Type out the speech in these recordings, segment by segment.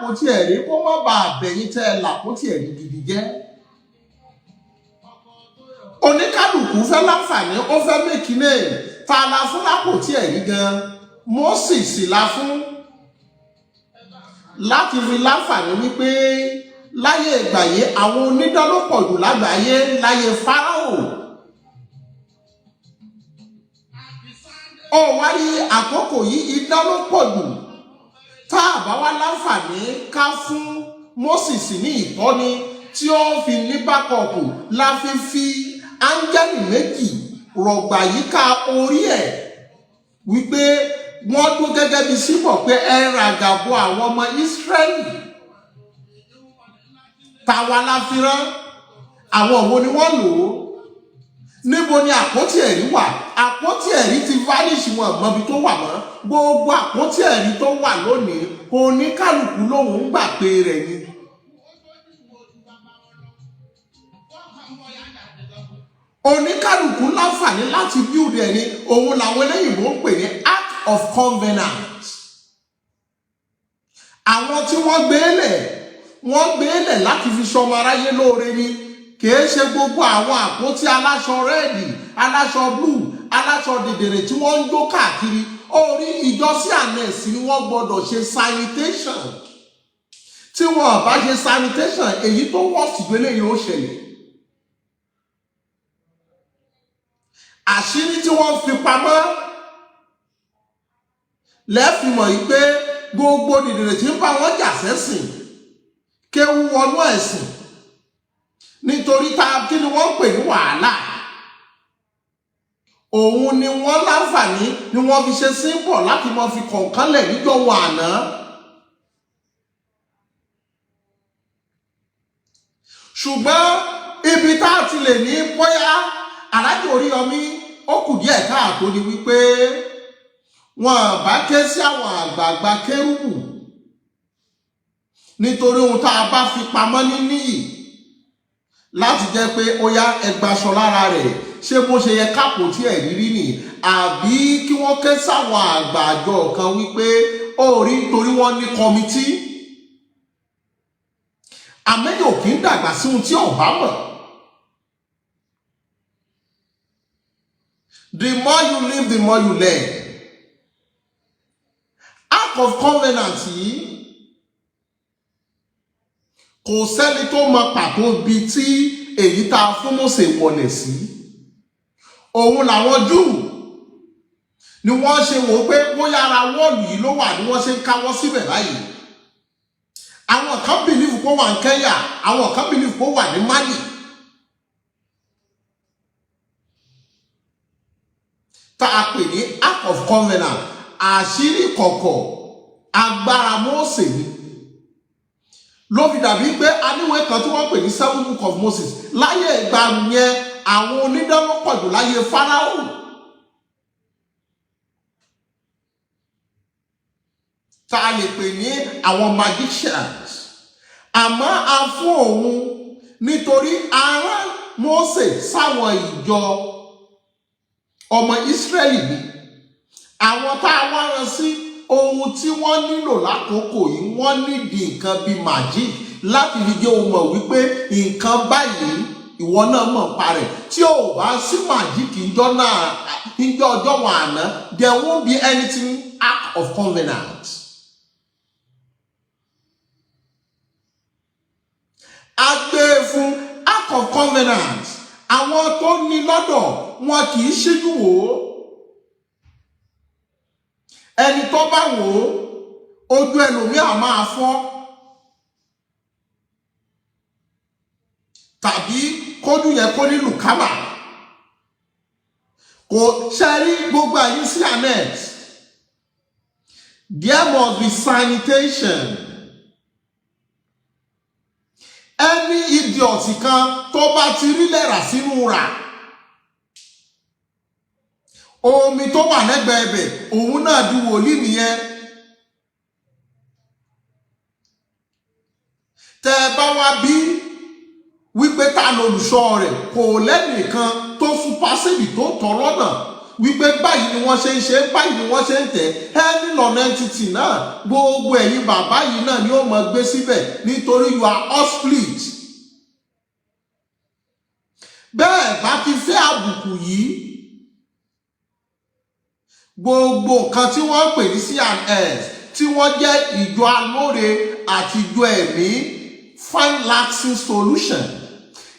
Apoti Eri kó má bàa bẹ̀yìn tẹ́ l'Apoti Eri gidi jẹ́. Oníkálùkù fẹ́ láǹfààní ó fẹ́ mẹ́kínè ta la fún l'Apoti Eri gan Moses la fún láti fi láǹfààní wípé láyé ìgbàyé àwọn onídán ló pọ̀ jù lágbàáyé láyé Fáráò. Ó wá rí àkókò yìí idán ló pọ̀ jù tá a bá wá láǹfààní ká fún Moses ní ìtọ́ni tí ó fi ní bákọ̀ọ̀kù la fi áńgẹ́lì méjì rọ̀gbà yíká orí ẹ̀ wípé wọ́n dún gẹ́gẹ́ bí símbọ̀ pé ẹ ràgàbọ àwọn ọmọ Ísírẹ́lì. Tàwa la fi rán àwọn wo ni wọ́n lò ó. Níbo ni Apoti Eri wà? Apoti Eri ti vanish wọn mọ́bi tó wà mọ́. Gbogbo Apoti Eri tó wà lónìí oníkálùkù lòun ń gbà pé rẹ̀ ni. Oníkálùkù láǹfààní láti build ẹni òun làwọn eléyìnbó ń pè ní Act of Covenant. Àwọn tí wọ́n gbé lẹ̀ láti fi ṣọmọ aráyé lóore ni. Kìí ṣe gbogbo àwọn àpótí aláṣọ rẹ́ẹ̀dì, aláṣọ blue, aláṣọ dèdèrè tí wọ́n ń jó káàkiri. Orí ìjọsí ànẹ́sì ni wọ́n gbọ́dọ̀ ṣe sanitation. Tí wọ́n bá ṣe sanitation èyí tó wọ́ọ̀sì gbélé yóò ṣẹlẹ̀. Àṣírí tí wọ́n fi pamọ́ lẹ́fìmọ̀ yìí pé gbogbo dèdèrè tí ń bá wọn jà sẹ́sìn kéwu wọnú ẹ̀sìn. Nítorí kí ni wọ́n pè ní wàhálà. Òun ni wọ́n láǹfààní ni wọ́n fi ṣe símbọ̀ láti mọ́ fi kọ̀ǹkánlẹ̀ níjọ́ wọn àná. Ṣùgbọ́n ibi tá a ti lè ní bóyá Aláàjì Oríyọmí ó kù díẹ̀ káàtó ni wípé wọn bá ké sí àwọn àgbààgbà Kérúbù nítorí ohun tá a bá fi pamọ́ níyì láti jẹ́ pé ó yá ẹgbàṣọ lára rẹ̀ ṣé bó ṣe yẹ k'Apoti Eri rí nì àbí kí wọ́n ké sáwọn àgbààjọ kan wípé ó rí nítorí wọ́n ní kọmití. Àmẹ́yìn ò kí ń dàgbà sí ohun tí ọ̀bá mọ̀. The more you live, the more you learn. Act of Covenant yìí kò sẹ́ni tó mọ pàtó bí tí èyí tá a fún Mósè wọlé sí. Òun làwọn Júù ni wọ́n ṣe wò pé bóyá ara wọ́ọ̀lù yìí ló wà ní wọ́n ṣe ń káwọ́ síbẹ̀ báyìí. Àwọn kan bìlífù kó wà ní Kẹ́nyà, àwọn kan bìlífù kó wà ní Mali. Tá a pè ní Act of Covenant, àṣírí kọ̀kọ̀ agbára Mósè ni. Ló fi dàbí pé aníwèé kan tí wọ́n pè ní 7 Book of Moses láyé ìgbà yẹn àwọn onídán ló pọ̀ jù láyé Fáráò. Tá a lè pè ní àwọn magicians. Àmọ́ a fún òun nítorí ara Mósè sáwọn ìjọ ọmọ Ísírẹ́lì ni. Àwọn tá a wá rán sí ohun tí wọ́n nílò lákòókò yìí wọ́n nídìí nǹkan bíi magic láti fi jẹ́ ohun mọ̀ wípé nǹkan báyìí ìwọ náà mọ̀ pa rẹ̀. Tí ò bá sí magic ìjọ ọjọ́ wọn àná, there won't be anything Act of Covenant. A gbé fún Act of Covenant. Àwọn tó ní lọ́dọ̀ wọn kì í ṣíjú wò ó. Ẹni tó bá wò ó ojú ẹlòmíì á máa fọ́. Tàbí kójú yẹn kó ní lùkámà. Kò ṣe rí gbogbo àyí sí annex. There must be sanitation. Ẹni idiot kan tó bá ti rí lẹ́rà sínú rà. Omi tó wà lẹ́gbẹ̀ẹ́ ẹbẹ̀ òun náà di wòlíì nìyẹn. Tẹ́ ẹ bá wá bí wípé ta lolùṣọ́ rẹ̀ kò lẹ́nìkan tó fún pásìlì tó tọ́ lọ́nà wípé báyìí ni wọ́n ṣe ń ṣe báyìí ni wọ́n ṣe ń tẹ̀ any non-entity náà gbogbo ẹ̀yin bàbá yìí náà ni ó mọ̀ gbé síbẹ̀ nítorí you are all split. Bẹ́ẹ̀ bá ti fẹ́ àbùkù yìí gbogbo nǹkan tí wọ́n ń pè ní C&S tí wọ́n jẹ́ ìjọ alóore àti ìjọ ẹ̀mí find lasting solution.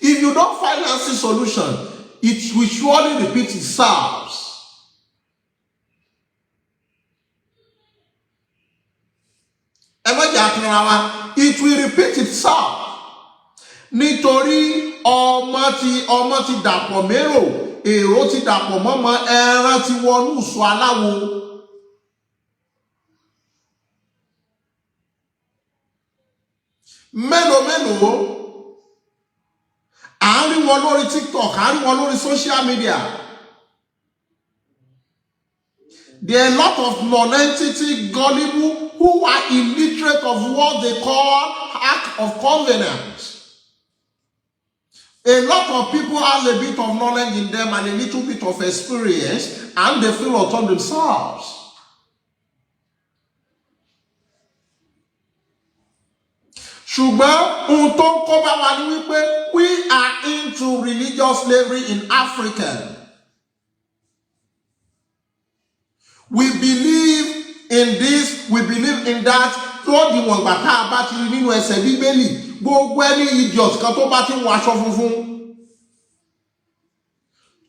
If you don't find lasting solution, it will surely repeat itself. It will repeat itself. Nítorí ọmọ ti dàpọ̀ mérò, èrò ti dàpọ̀ mọ́mọ, ẹran ti wọnú ìṣù aláwo. Mélòó à ń rí wọn lórí TikTok, à ń rí wọn lórí social media. There are a lot of non-entity gullible who are illiterate of what they call Act of Covenant. A lot of people have a bit of knowledge in them and a little bit of experience, and they feel upon themselves. Ṣùgbọ́n ohun tó ń kọ́ bá wa ní wípé we are into religious slavery in Africa. We believe in this, we believe in that. Tó dìwọ̀n gbà tá a bá ti rí nínú ẹsẹ̀ Bíbélì, gbogbo ẹni idiot kan tó bá ti ń wọ aṣọ funfun,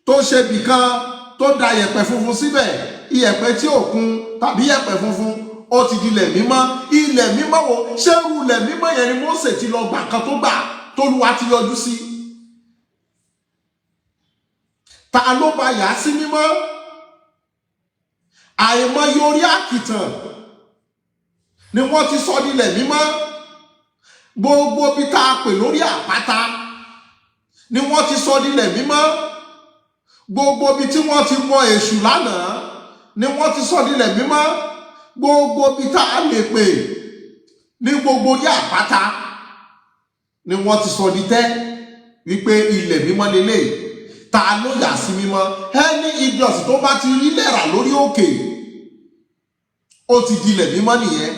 tó ṣe bìkan, tó da yẹ̀pẹ̀ funfun síbẹ̀, iyẹ̀pẹ̀ tí ò kún tàbí yẹ̀pẹ̀ funfun, ó ti di ilẹ̀ mímọ́. Ilẹ̀ mímọ́ wo? Ṣé irú ilẹ̀ mímọ́ yẹn ni Mósè ti lọ gbà kan tó gbà t'Olúwa ti yọjú sí? Ta ló bá yà á sí mímọ́? Àìmọye orí àkìtàn ni wọ́n ti sọ di ilẹ̀ mímọ́. Gbogbo bí tá a pè lórí àpáta ni wọ́n ti sọ di ilẹ̀ mímọ́. Gbogbo bí tí wọ́n ti mọ èṣù lánàá ni wọ́n ti sọ di ilẹ̀ mímọ́. Gbogbo bí tá a lè pè ní gbogbo orí àpáta ni wọ́n ti sọ di tẹ́ wípé ilẹ̀ mímọ́ lélẹ̀. Ta ló yà sí mímọ́? Ẹni idiot tó bá ti rí lẹ́rà lórí òkè, ó ti di ilẹ̀ mímọ́ nìyẹn.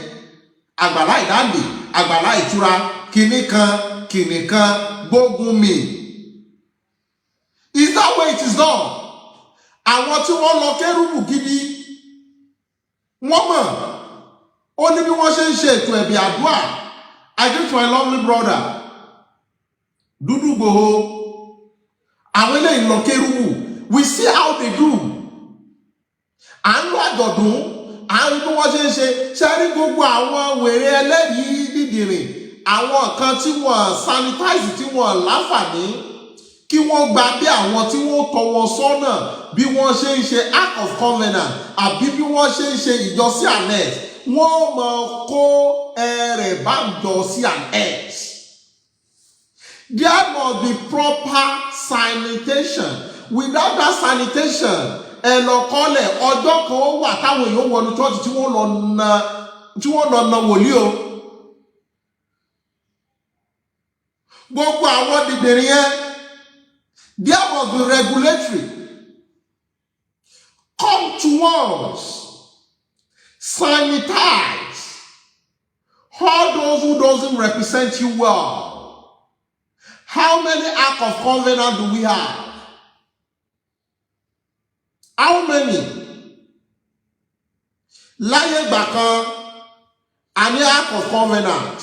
Àgbàlá ìdáǹdè, àgbàlá ìtura, kìnì kan gbógun mi. Is that way it is done? Àwọn tí wọ́n lọ kérúbù gidi, wọ́n mọ̀. Ó ní bí wọ́n ṣe ń ṣe ètò ẹ̀bì àdúrà. I greet my lovely brother Dúdú Gbòho. Àwọn eléyìí lọ kérúbù. We see how they do. À ń lọ àjọ̀dún, à ń bí wọ́n ṣe ń ṣe. Ṣé rí gbogbo àwọn wèrè ẹlẹ́yìí dídìrín, àwọn kan tí wọ́n sanitize, tí wọ́n láǹfààní kí wọ́n gba bí àwọn tí wọ́n tọ́ wọn sọ́nà bí wọ́n ṣe ń ṣe Act of Covenant àbí bí wọ́n ṣe ń ṣe ìjọ C&S. Wọ́n mọ̀ kó ẹrẹ̀ bá jọ C&S. There must be proper sanitation. Without that sanitation, ẹ lọ kọ́lẹ̀ ọjọ́ kan ó wà táwọn èèyàn wọnú church tí wọ́n lọ na wòlíì o. Gbogbo àwọn dìdìrín yẹn, there must be regulatory. Come to us, sanitize all those who doesn't represent you well. How many Act of Covenant do we have? How many? Láyé ìgbà kan, a ní Act of Covenant.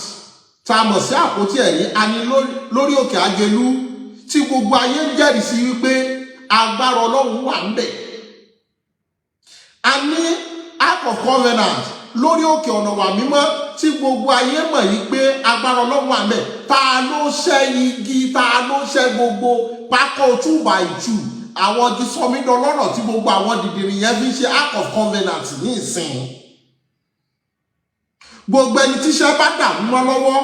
Tá mọ̀ sí Apoti Eri, a ní lórí òkè Agelu tí gbogbo ayé ń jẹ́rìí sí wípé agbára Ọlọ́run wà ńbẹ̀. A ní Act of Covenant lórí òkè ọ̀nà wà mímọ́ tí gbogbo ayé mọ̀ yìí pé agbára Ọlọ́run wà ńbẹ̀. Ta ló ṣẹ́ igi, ta ló ṣẹ́ gbogbo pákó 2x2, àwọn igi sọmídọ̀ lọ́nà tí gbogbo àwọn dìdìrín yẹn fi ṣe Act of Covenant ní ìsìn. Gbogbo ẹni tíṣẹ́ bá dàrú mọ́ lọ́wọ́,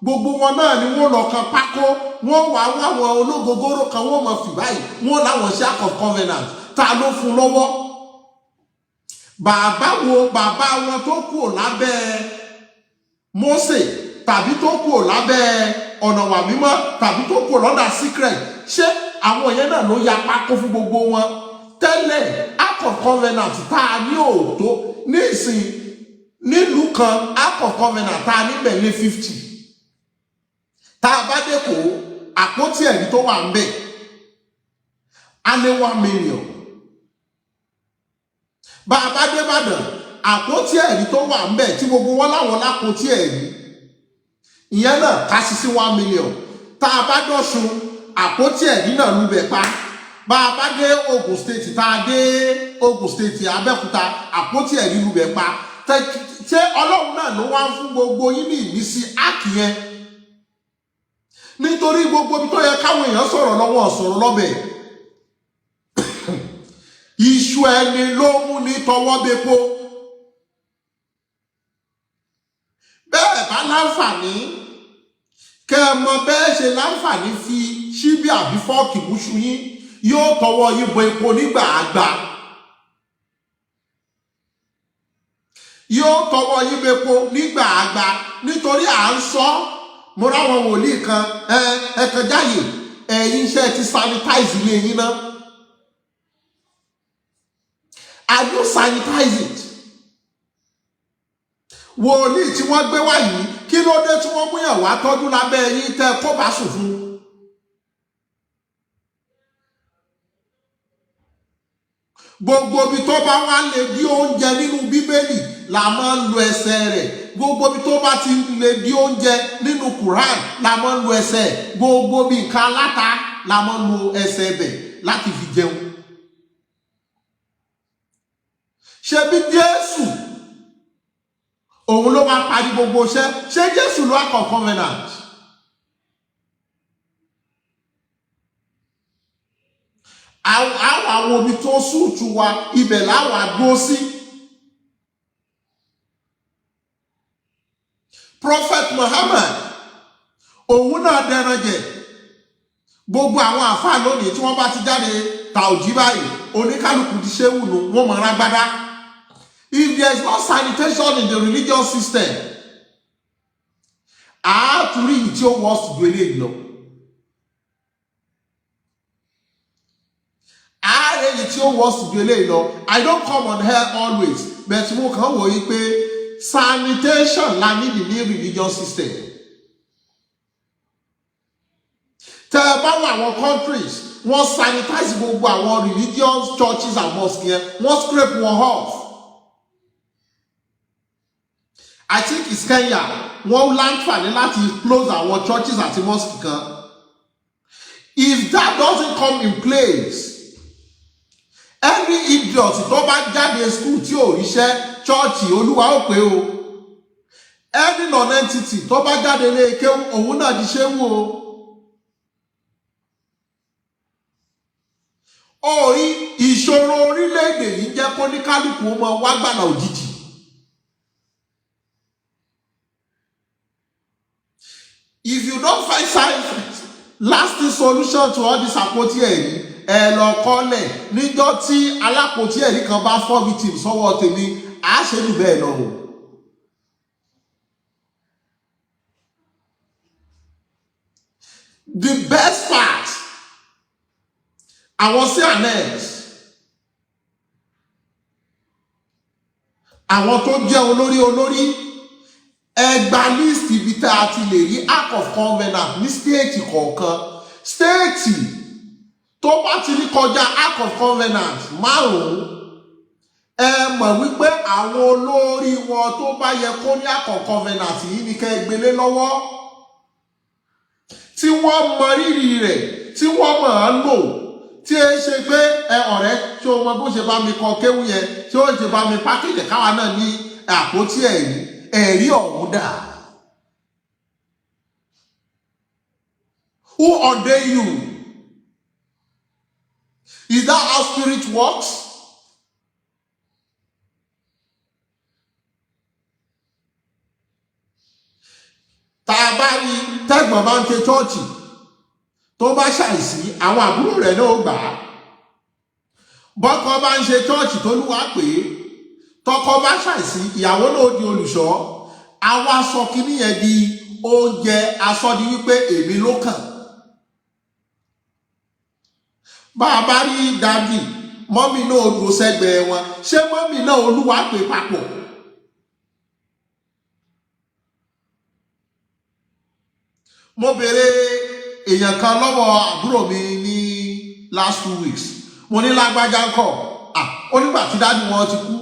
gbogbo wọn náà ni wọ́n lọ kan pákó, wọ́n wà àwọn ológogoro kan wọ́n mọ̀ fì báyìí, wọ́n láwọn ṣe Act of Covenant. Ta ló fún lọ́wọ́? Bàbá wọn tó kù lábẹ́ Mósè tàbí tó kù lábẹ́ ọ̀nà wà mímọ́ tàbí tó kù lọ́dà secret, ṣé àwọn yẹn náà ló ya pákó fún gbogbo wọn? tẹ́lẹ̀ Ark of Covenant tá a ní òótọ́ nísìn nílùú kan Ark of Covenant tá a níbẹ̀ ní 50 tá a bá dé kó àpótí ẹ̀rí tó wà ń bẹ̀ á lé 1 million. Bá a bá dé Ìbàdàn àpótí ẹ̀rí tó wà ń bẹ̀ tí gbogbo wọn láwọn lápótí ẹ̀rí ìyẹn náà ká sí sí 1 million. Tá a bá dọ̀ṣun àpótí ẹ̀rí náà lúbẹ̀ pa. Bá a bá dé Ogun State tá a dé Ogun State Abẹ́òkúta àpótí ẹ̀rí lúbẹ̀ pa. Ṣé Ọlọ́run náà ló wá ń fún gbogbo yín ní ìmísí áàkì yẹn? Nítorí gbogbo ibi tó yẹ káwọn èèyàn sọ̀rọ̀ lọ́wọ́ sọ̀rọ̀ lọ́bẹ̀. Iṣu ẹni ló mú ní tọwọ́ bepo. Bẹ́ẹ̀ bá láǹfààní kẹ́ ẹ mọ bẹ́ẹ̀ ṣe láǹfààní fi ṣíbí àbí fọ́ọ̀kì búṣu yín yóò tọwọ́ yín bọ epo nígbà àgbà. Yóò tọwọ́ yín bọ epo nígbà àgbà nítorí à ń sọ mo ráwọn wòlíì kan ẹ̀kan jáyè ẹ̀yin iṣẹ́ ti sanitize ilé yín náà. Have you sanitize it? Wòlíì tí wọ́n gbé wá yìí kí ló dé tí wọ́n mú yàn wá tọ́jú lábẹ́ yín tẹ́ kó bá sùn fún? Gbogbo ibi tó bá wá lè di oúnjẹ nínú Bíbélì la máa ń lo ẹsẹ̀ rẹ̀. Gbogbo ibi tó bá ti lè di oúnjẹ nínú Quran la máa ń lo ẹsẹ̀. Gbogbo ibi nǹkan aláta la máa ń lo ẹsẹ̀ bẹ̀ láti fi jẹun. Ṣebí Jésù òun ló wá parí gbogbo iṣẹ́. Ṣé Jésù ló Ark of Covenant? Àwọn omi tó sùúrù wa ibẹ̀ láwọn àgbó sí. Prophet Muhammad òun náà dẹran jẹ. Gbogbo àwọn àfáà lónìí tí wọ́n bá ti jáde tàòjí báyìí oníkálùkù ti ṣe wùnú wọ́n mọ̀ rágbádá. If there is no sanitation in the religious system, I have to read tí ó wọ́n sì gbélé lọ. Tí ó wọ́n sì gbélé lọ. I don't come on here always, but mo kàn wò yí pé sanitation la ní the new religious system. Tẹ́ ẹ bá wà àwọn countries, wọ́n sanitize gbogbo àwọn religious churches and mosques yẹn, wọ́n scrape wọn off. I think it's Kenya. Wọ́n láǹfààní láti close àwọn churches àti mosques kan. If that doesn't come in place, every idiot tó bá jáde school tí ò ríṣẹ́ church Olúwa ó pé o. Every non-entity tó bá jáde lé kéwú òun náà di ṣéwú o. Orí ìṣòro orílẹ̀-èdè yìí jẹ́ kó ní kálukú ọmọ wá gbàlà òjijì. If you don't find lasting solution to all this àpótí ẹ̀rí, ẹ lọ kọ́lẹ̀ níjọ́ tí alápótí ẹ̀rí kan bá 4 victims sọ́wọ́ tèmi, á ṣe jù bẹ́ẹ̀ lọ o. The best part, àwọn CNS, àwọn tó jẹ́ olórí ẹgbà list ibi tá a ti lè rí Ark of Covenant ní stéètì kọ̀ọ̀kan. Stéètì tó bá ti ní kọjá Ark of Covenant 5, ẹ mọ̀ wípé àwọn olórí wọn tó bá yẹ kó ní Ark of Covenant yìí ní kẹ́ gbélé lọ́wọ́. Tí wọ́n mọ rírì rẹ̀, tí wọ́n mọ̀ ọ́n lò, tí ẹ ṣe pé ọ̀rẹ́ tí o mọ bó ṣe bá mi kọ kéwú yẹn, tí ó ṣe bá mi pákéjì káwa náà ní àpótí ẹ̀rí ọ̀hún dà. Who ordained you? Is that how spirit works? Tá a bá rí tẹ́gbọ̀n bá ń ṣe chọ́ọ̀chì tó bá ṣàìsí àwọn àbúrò rẹ̀ náà gbà á. Bọ́kọ bá ń ṣe chọ́ọ̀chì tó lúwa pé tọkọ bá ṣàìsí ìyàwó náà di olùṣọ́. Àwa sọ kíní yẹn di oúnjẹ asọ́di wípé èmi ló kàn. Bá a bá rí dádì mọ́mì náà dúró sẹ́gbẹ̀ẹ́ wọn ṣé mọ́mì náà Olúwa pè papọ̀. Mo béèrè èèyàn kan lọ́wọ́ àbúrò mi ní last 2 weeks mo ní lágbájá ńkọ́ ó nígbà tí dáàdì wọn ti kú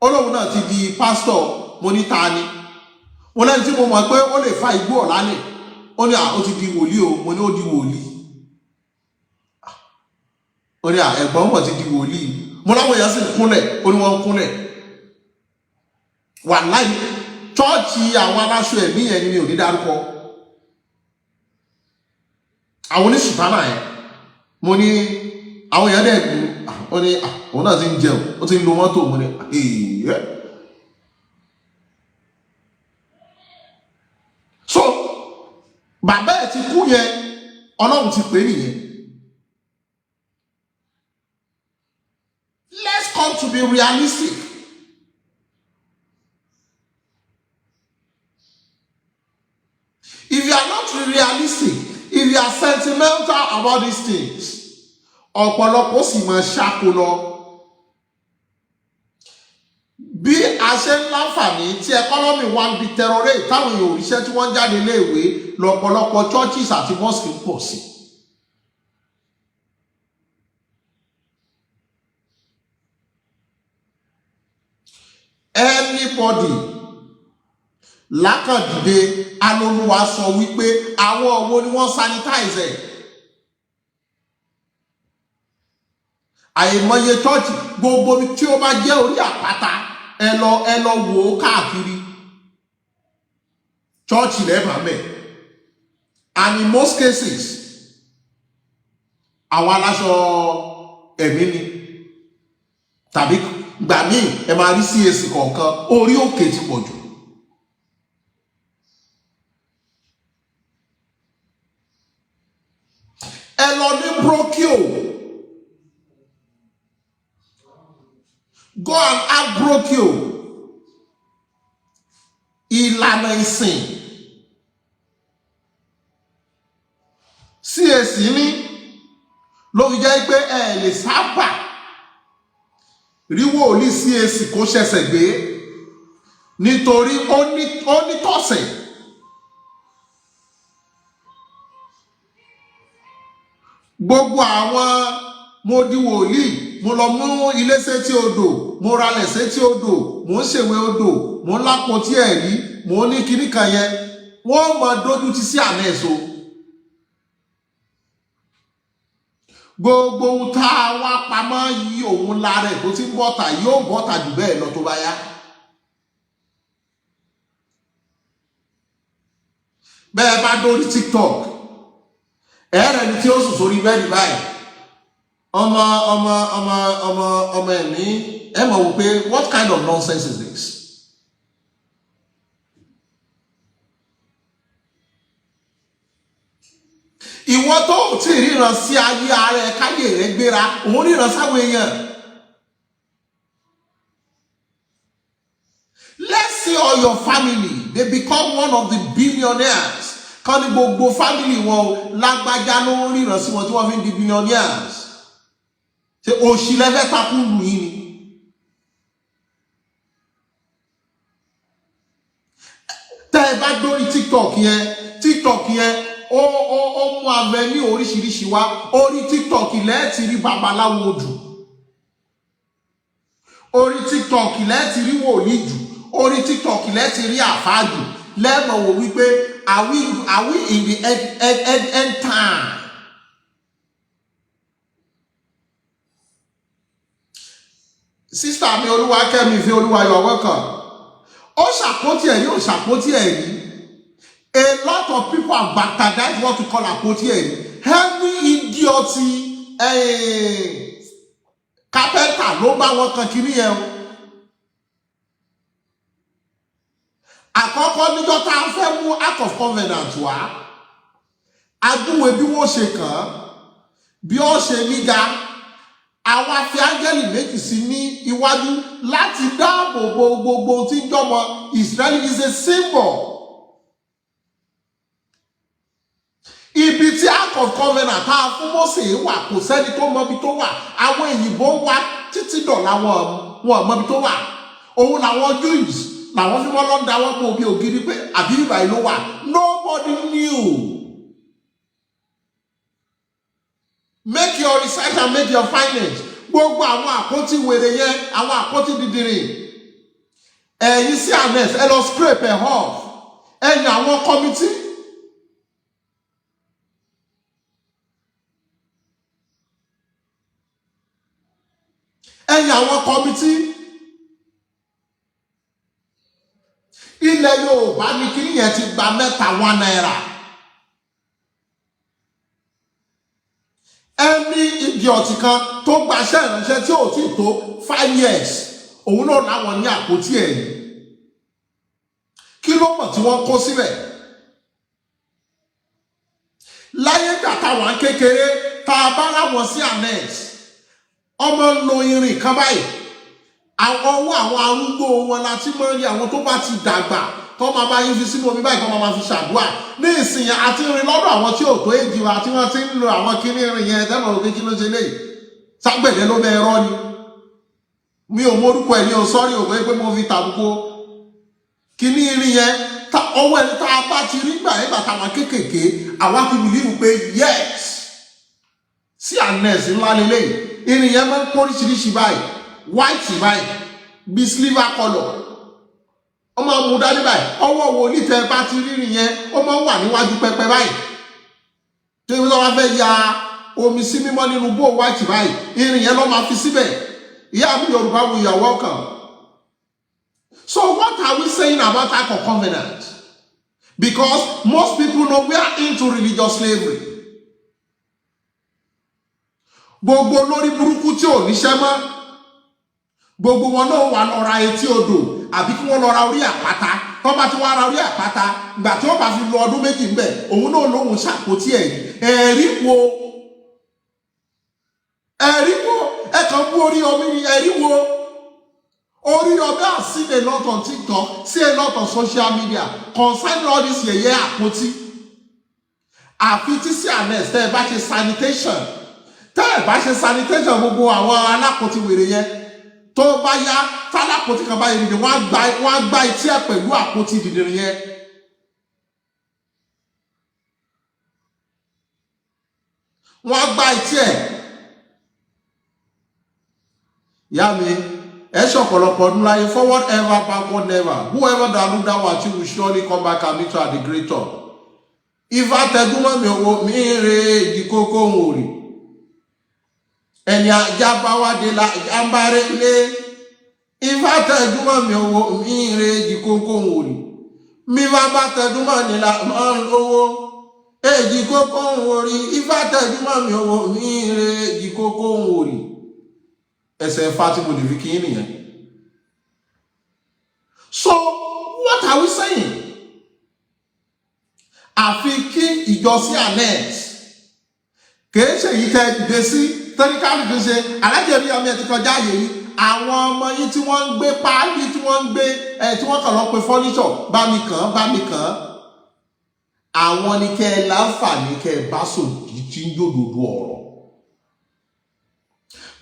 Ọlọ́run náà ti di pásítọ̀. Mo ní ta ni? Mo lẹ́ni tí mo mọ̀ pé ó lè fa igbó ọ̀lálẹ̀. Ó ní ó ti di wòlíì o. Mo ní ó di wòlíì. Ó ní ẹ̀gbọ́n mọ̀ ti di wòlíì. Mo láwọn èèyàn sì kúnlẹ̀. Ó ní wọ́n kúnlẹ̀. Wàláhì chọ́ọ̀chì àwọn aláṣọ ẹ̀mí yẹn ni mi ò ní dárúkọ. Àwọn oníṣùtánà yẹn. Mo ní àwọn èèyàn dẹ̀ gbù. Ó ní òun náà ti ń jẹun. Ó ti ń lo mọ́tò. Mo ní so bàbá ẹ̀ ti kú yẹn Ọlọ́run ti pè nìyẹn. Let's come to be realistic. If you are not realistic, if you are sentimental about these things, ọ̀pọ̀lọpọ̀ sì máa ṣáko lọ. Bí a ṣe ń láǹfààní tí ẹkọ́nọ́mì wa ń bi tẹrọrẹ́ táwọn èèyàn òrìṣẹ́ tí wọ́n jáde léèwé lọ́pọ̀lọpọ̀ churches àti mosque ń pọ̀ sí. Anybody lákàndìde alólùwà sọ wípé àwọn owó ni wọ́n sanitize ẹ̀. Àìmọye church gbogbo tí ó bá jẹ́ orí àpáta ẹ lọ wò ó káàkiri church lẹ́bàá mẹ́. And in most cases àwọn aláṣọ ẹ̀mí ni tàbí gbà míì ẹ máa rí CAC kọ̀ọ̀kan orí òkè ti pọ̀ jù. Ẹ lọ ní brochure. Go and ask brochure. Ìlànà ìsìn. CAC ní ló fi jẹ́ pé ẹ lè sábà rí wòlíì CAC kó ṣẹ̀ṣẹ̀ gbé nítorí ó ní tọ̀sẹ̀. Gbogbo àwọn mo di wòlíì mo lọ mú ilé sétí odò mo ralẹ̀ sétí odò mo ń ṣèwé odò mo ń lápótí ẹ̀rí mo ní kíní kan yẹn wọ́n mọ dójú ti sí àná èso. Gbogbo tá a wá pamọ́ yí òun lára ẹ̀ tó ti ń bọ́ta yóò bọ́ta jù bẹ́ẹ̀ lọ tó bá yá. Bẹ́ẹ̀ bá dórí TikTok ẹ̀rẹ̀ ni tí ó sùn sórí bẹ́ẹ̀ni báyìí ọmọ ẹ̀mí ẹ mọ̀ wò pé what kind of nonsense is this? Ìwọ tó ti ríran sí ayé ara ẹ káyé rẹ gbéra òun ríran sáwọn èèyàn. Let's see all your family they become one of the billionaires. Kan ní gbogbo family wọn lágbájá ló ń ríran sí wọn tí wọ́n fi ń di billionaires. Ṣé òṣìlẹ́fẹ́ takú lù yín ni? Tẹ́ ẹ bá dórí TikTok yẹn ó mú avenue oríṣiríṣi wá. Orí TikTok lẹ́ẹ̀tì rí babaláwo jù. Orí TikTok lẹ́ẹ̀tì rí wòlíì jù. Orí TikTok lẹ́ẹ̀tì rí àfáà jù. Lẹ́mọ̀ wò wípé are we in the end time? Sister mi Olúwakẹ́mi fi Olúwa you are welcome. Ó ṣàpótí ẹ̀rí ó ṣàpótí ẹ̀rí. A lot of people have baptized what we call Apoti Eri. Heavy idiocy carpenter ló bá wọn kan kiri yẹn o. Àkọ́kọ́ níjọ́ tá a fẹ́ mú act of covenant wá. Adúwe bí wọ́n ṣe kàn án, bí ó ṣe níga. Àwa fi áńgẹ́lì méjì sí ní iwájú láti dáàbò bo gbogbo tí jọmọ Israel is a symbol. Ibi tí act of of covenant tá a fún Mósè wà kò sẹ́ni tó mọ ibi tó wà àwọn èyìnbó wá títí dọ̀la wọn mọ ibi tó wà òun làwọn Jews làwọn fi wọ́n lọ da wọ́n mọ òbí ògiri pé àbí ìgbà yìí ló wà nobody knew. Make your research and make your findings. Gbogbo àwọn àpótí wèrè yẹn àwọn àpótí dídìrín ẹ̀yin sí anes ẹ lọ scrape ẹ̀ off ẹ̀yin àwọn committee. Ẹ̀yin àwọn committee. Ilẹ̀ Yorùbá ní kí nìyẹn ti gba mẹ́ta £1. Ẹni idiot kan tó gbaṣẹ́ ìránṣẹ́ tí ò tí tó 5 years òun náà láwọn ní àpótí ẹ̀yìn kí ló mọ̀ tí wọ́n kó síbẹ̀ láyé ìgbà táwọn kékeré tá a bá láwọn sí anes ọmọ ń lo irin kan báyìí ọwọ́ àwọn arúgbó wọn láti máa ń rí àwọn tó bá ti dàgbà tó máa bá yín fi sínú omi báyìí tó máa fi ṣàdúrà ní ìsìn àti rìn lọ́dọ̀ àwọn tí ò tó èjì wa tí wọ́n ti ń lo àwọn kíní irin yẹn tẹ́mọ̀ òkè kí ló ṣe léyìí ságbẹ̀dẹ ló bẹ ẹ̀rọ ni mi ò mórúkọ ẹ̀ ní o sọ́rí òwe pé mo fi tàbùkù kíní irin yẹn ọwọ́ ẹni tá a bá ti rí gbà nígbà táwọn kéékèèké àwa fi bìlíìfù pé yes sí anes ńlá lélẹ́yìí irin yẹn máa ń kó oríṣiríṣi báyìí white báyìí bí silver colour ó máa mú dání báyìí ọwọ́ wo onítẹ̀ bá ti rírìn yẹn ó máa ń wà níwájú pẹpẹ báyìí tí wọ́n bá fẹ́ ya omi sí mímọ́ nínú bó white báyìí irin yẹn ló máa fi síbẹ̀ ìyá mi Yorùbá wo you are welcome. So what are we saying about Ark of Covenant? Because most people know we are into religious slavery. Gbogbo lórí burúkú tí ò níṣẹ́ mọ́ gbogbo wọn náà wà lọ ra etí odò àbí kí wọ́n lọ ra orí àpáta tó bá ti wá ra orí àpáta ìgbà tí wọ́n bá fi lo ọdún méjì ńbẹ̀ òun náà lòun ṣàpótí ẹ̀rí wo ẹ kàn bú orí omi ni ẹ̀rí wo orí omi I see a lot on TikTok see a lot on social media concerning all this yẹ̀yẹ́ àpótí àfi tí sí anes tẹ́ ẹ bá ṣe sanitation tẹ́ ẹ bá ṣe sanitation gbogbo àwọn alápótí wèrè yẹn tó bá yá tálápótí kan bá yẹ dìde wọ́n á gbá etí ẹ̀ pẹ̀lú àpótí dìdìrín yẹn. Wọ́n á gbá etí ẹ̀. Ìyá mi ẹ ṣọ̀pọ̀lọpọ̀ ọdún láyé forward ever backward never whoever that look down at you will surely come back and meet you at the great top. Ifá tẹdúmọ́ mi owó mi rè èjì kókó ń wò rí. Ẹni ajá bá wá dé la àjàmbáre lé Ifá tẹdúmọ́ mi owó mi rè èjì kókó ń wò rí. Mi bá tẹdúmọ́ ni la máa ń lówó èjì kókó ń wò rí. Ifá tẹdúmọ́ mi owó mi rè èjì kókó ń wò rí. Ẹsẹ̀ Ifá tí mo lè fi kí nìyẹn. So what are we saying? Àfi kí ìjọsìn anes kìí ṣe yìí tẹ́ dìde sí tẹ́ríkàlì tó ṣe alájẹ̀rí ọmọ ẹ̀ ti kọjá àyè yìí àwọn ọmọ yìí tí wọ́n ń gbé páálí tí wọ́n ń gbé tí wọ́n kàn lọ pé fọ́níṣọ̀ bá mi kàn àwọn ni kẹ́ ẹ láǹfààní kẹ́ ẹ bá sòdì tí ń yòdòdó ọ̀rọ̀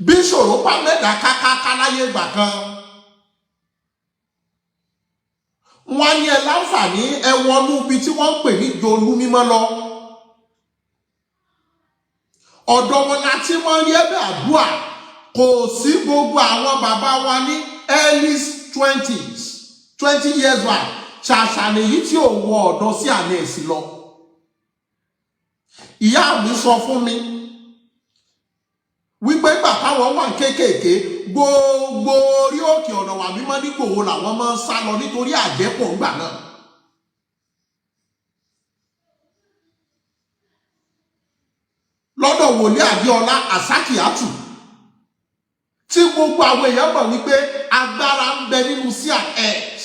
bí ṣòro pa mẹ́ta kákáká láyé ìgbà kan wọ́n ní ẹ láǹfààní ẹ wọnú ibi tí wọ́n ń pè ní ìjọlú mímọ́ lọ ọ̀dọ̀ wọn láti wọ́n rí ẹ̀bẹ̀ àdúrà kò sí gbogbo àwọn bàbá wa ní early 20 years wide ṣàṣàlẹ̀ yìí tí ò wọ ọ̀dọ̀ sí anes lọ ìyá mi sọ fún mi wípé ìgbà táwọn wà kéékèèké gbogbo orí òkè ọ̀nà wà mímọ́ nígbòho làwọn máa ń sá lọ nítorí àjẹpọ̀ ńgbà náà. Lọ́dọ̀ wòlíì Àbíọ́lá Àsákìátù tí gbogbo àwọn èèyàn mọ̀ wípé agbára ń bẹ nínú CIS.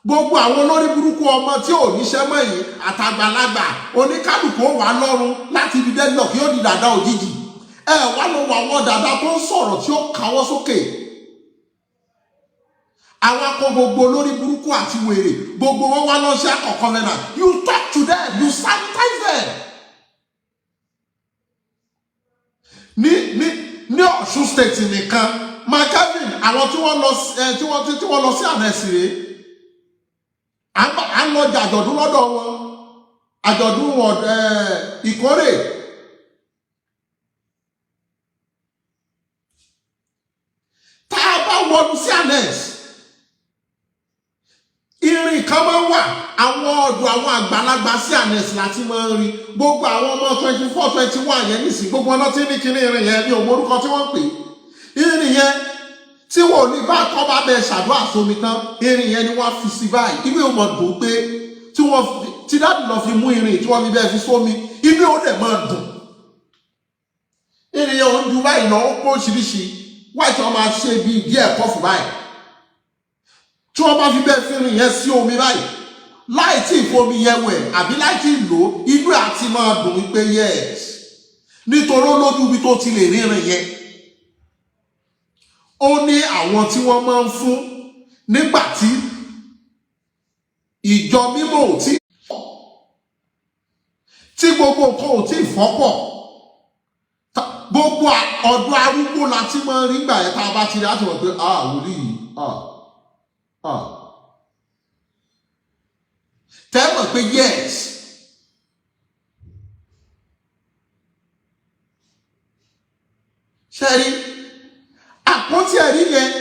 Gbogbo àwọn olórí burúkú ọmọ tí ò níṣẹ́ mọ́ yìí àtàgbàlagbà oníkálùkù ó wà lọ́rùn láti ibi deadlock yóò di dàda òjijì. Wá ló wà wọ́n dada tó ń sọ̀rọ̀ tí ó káwọ́ sókè. Àwọn akọ gbogbo lórí burúkú àti wèrè gbogbo wọn wá lọ sí Ark of Covenant. You talk to them, you sanitize them. ní Ọ̀ṣun state nìkan Kevin àwọn tí wọ́n lọ sí ànẹ́sì rèé à ń lọ jẹ àjọ̀dún lọ́dọ̀ wọn àjọ̀dún ìkórè tá a bá wọnú sí ànẹ́sì irin kan máa ń wà àwọn ọ̀dọ́ àwọn àgbàlagbà sí ànẹ́sì láti máa ń rí gbogbo àwọn ọmọ 24 21 yẹn nísìnyí gbogbo ọ̀nà tí ní kíní irin yẹn ní òun orúkọ tí wọ́n pè irin yẹn tí wọn ò ní bá tọ́ bá bẹ ṣàdúrà sómi tán irin yẹn ni wọ́n fi sí báyìí ibi ò mọ̀ dùn pé tí dáàdì lọ fi mú irin tí wọ́n fi bẹ́ẹ̀ fi sómi ibi ò dẹ̀ máa dùn irin yẹn ò ń ju báyìí lọ ó pọ̀ oríṣiríṣi wáyé tí wọ́n máa ṣe bí ìdí ẹ̀kọ́ fún báyìí tí wọ́n bá fi bẹ́ẹ̀ fi irin yẹn sí omi báyìí láì tí ìfomi yẹn wẹ̀ àbí láì tí ìlò inú àti máa dùn wípé yes nítorí ó lójú ibi tó ti lè rí irin yẹn ó ní àwọn tí wọ́n máa ń fún nígbà tí ìjọ mímọ́ ò tí gbogbo nǹkan ò tí fọ́pọ̀ gbogbo ọ̀dọ́ arúgbó la ti máa ń rí gbà yẹn tá a bá ti rí láti wọ̀ pé wòlíì tẹ́mọ̀ pé yes ṣẹ́rí àpótí ẹ̀rí yẹn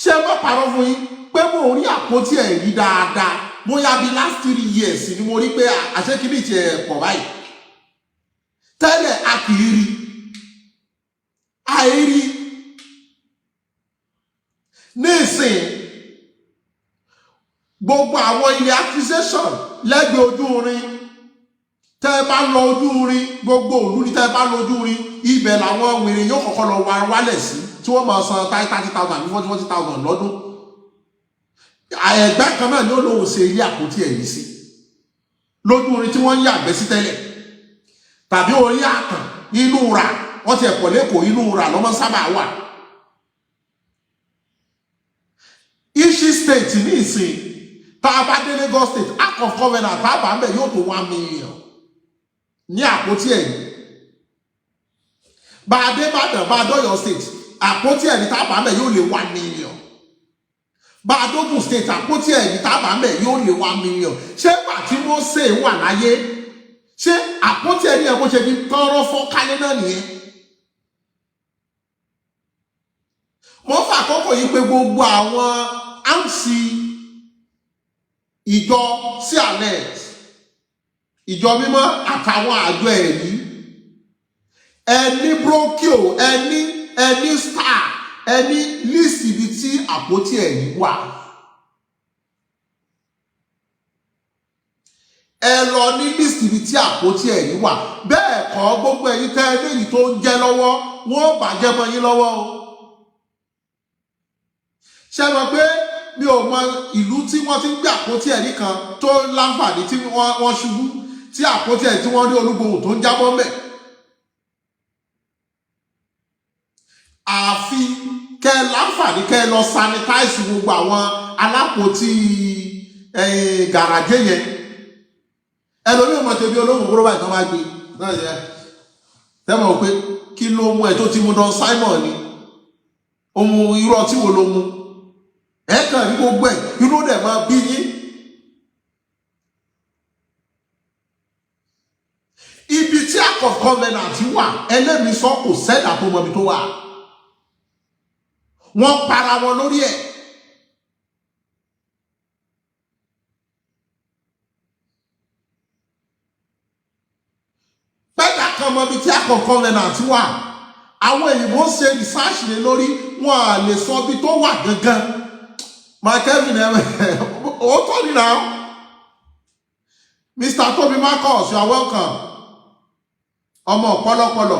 ṣe má parọ́ fún yín pé mo rí àpótí ẹ̀rí dáadáa bóyá bíi last 3 years ni mo rí pé àṣekíní ti ẹ̀ pọ̀ báyìí tẹ́lẹ̀ a kì í rí àìrí nísìn gbogbo àwọn ilé accusation lẹ́gbẹ̀ẹ́ ojú irin tẹ́ bá lọ ojú irin gbogbo òlú ní tẹ́ bá lọ ojú irin ibẹ̀ làwọn wèrè yóò kọ́kọ́ lọ wálẹ̀ sí tí wọ́n máa san 30,000 ní 40,000 lọ́dún ẹgbẹ́ kan náà ni ó lóun ṣe ilé àpótí ẹ̀rí sí lójú irin tí wọ́n ń yàgbẹ́ sí tẹ́lẹ̀ tàbí orí àtàn inú ra wọ́n ti ẹ̀pọ̀ lẹ́kọ̀ọ́ inú ra lọ́mọ sábà wà ishi state ní ìsìn tá a bá dé Lagos state act of covenant tá a bá ń bẹ̀ yóò tó 1 million ní àpótí ẹ̀rí bá a dé Ìbàdàn bá a dọ́yọ̀ state àpótí ẹ̀rí tá a bá ń bẹ̀ yóò lé 1 million bá a dógùn state àpótí ẹ̀rí tá a bá ń bẹ̀ yóò lé 1 million ṣé pàtí Mósè wà láyé ṣé àpótí ẹ̀rí ẹ̀ bó ṣe fi tọrọ fọ́ kálé náà nìyẹn mo fà kókò yìí pé gbogbo àwọn áǹsì ìjọ sí ànẹ́t ìjọ mímọ́ àtàwọn àjọ ẹ̀rí ẹni brokio ẹni star ẹni list ibi tí àpótí ẹ̀rí wà ẹ lọ ní list ibi tí àpótí ẹ̀rí wà bẹ́ẹ̀ kọ́ gbogbo ẹ̀yin tẹ́ eléyìí tó ń jẹ́ lọ́wọ́ wọ́n bàjẹ́ mọ́ yín lọ́wọ́ o ṣe mọ̀ pé mi ò mọ ìlú tí wọ́n ti ń gbé àpótí ẹ̀rí kan tó láǹfààní tí wọ́n ṣubú tí àpótí ẹ̀rí tí wọ́n rí olúgbòhùn tó ń jábọ́ mẹ́ àfi kẹ́ láǹfààní kẹ́ lọ sanitize gbogbo àwọn alápótí gàràjé yẹn ẹlòmíràn mọ̀ tẹ̀bí olóhùn kúrò báyìí kan máa gbé náà yẹ tẹ́mọ̀ pé kí ló mú ẹ tó ti mú Don Simon ni ohun irọ́ tí wo ló mú ẹ̀ẹ́kàn ní gbogbo ẹ̀ inú dẹ̀ máa bí yín ibi tí act of covenant wà ẹlẹ́mìí sọ kò sẹ́dà tó mọbi tó wà wọ́n para wọn lórí ẹ̀ pẹ́ẹ́dà kan mọbi tí act of covenant wà àwọn èyìnbó ṣe research lé lórí wọn à lè sọ bí tó wà gangan Kevin ó tọ́ ní now Mr. Toby Marcus you are welcome ọmọ pọ̀lọpọ̀lọ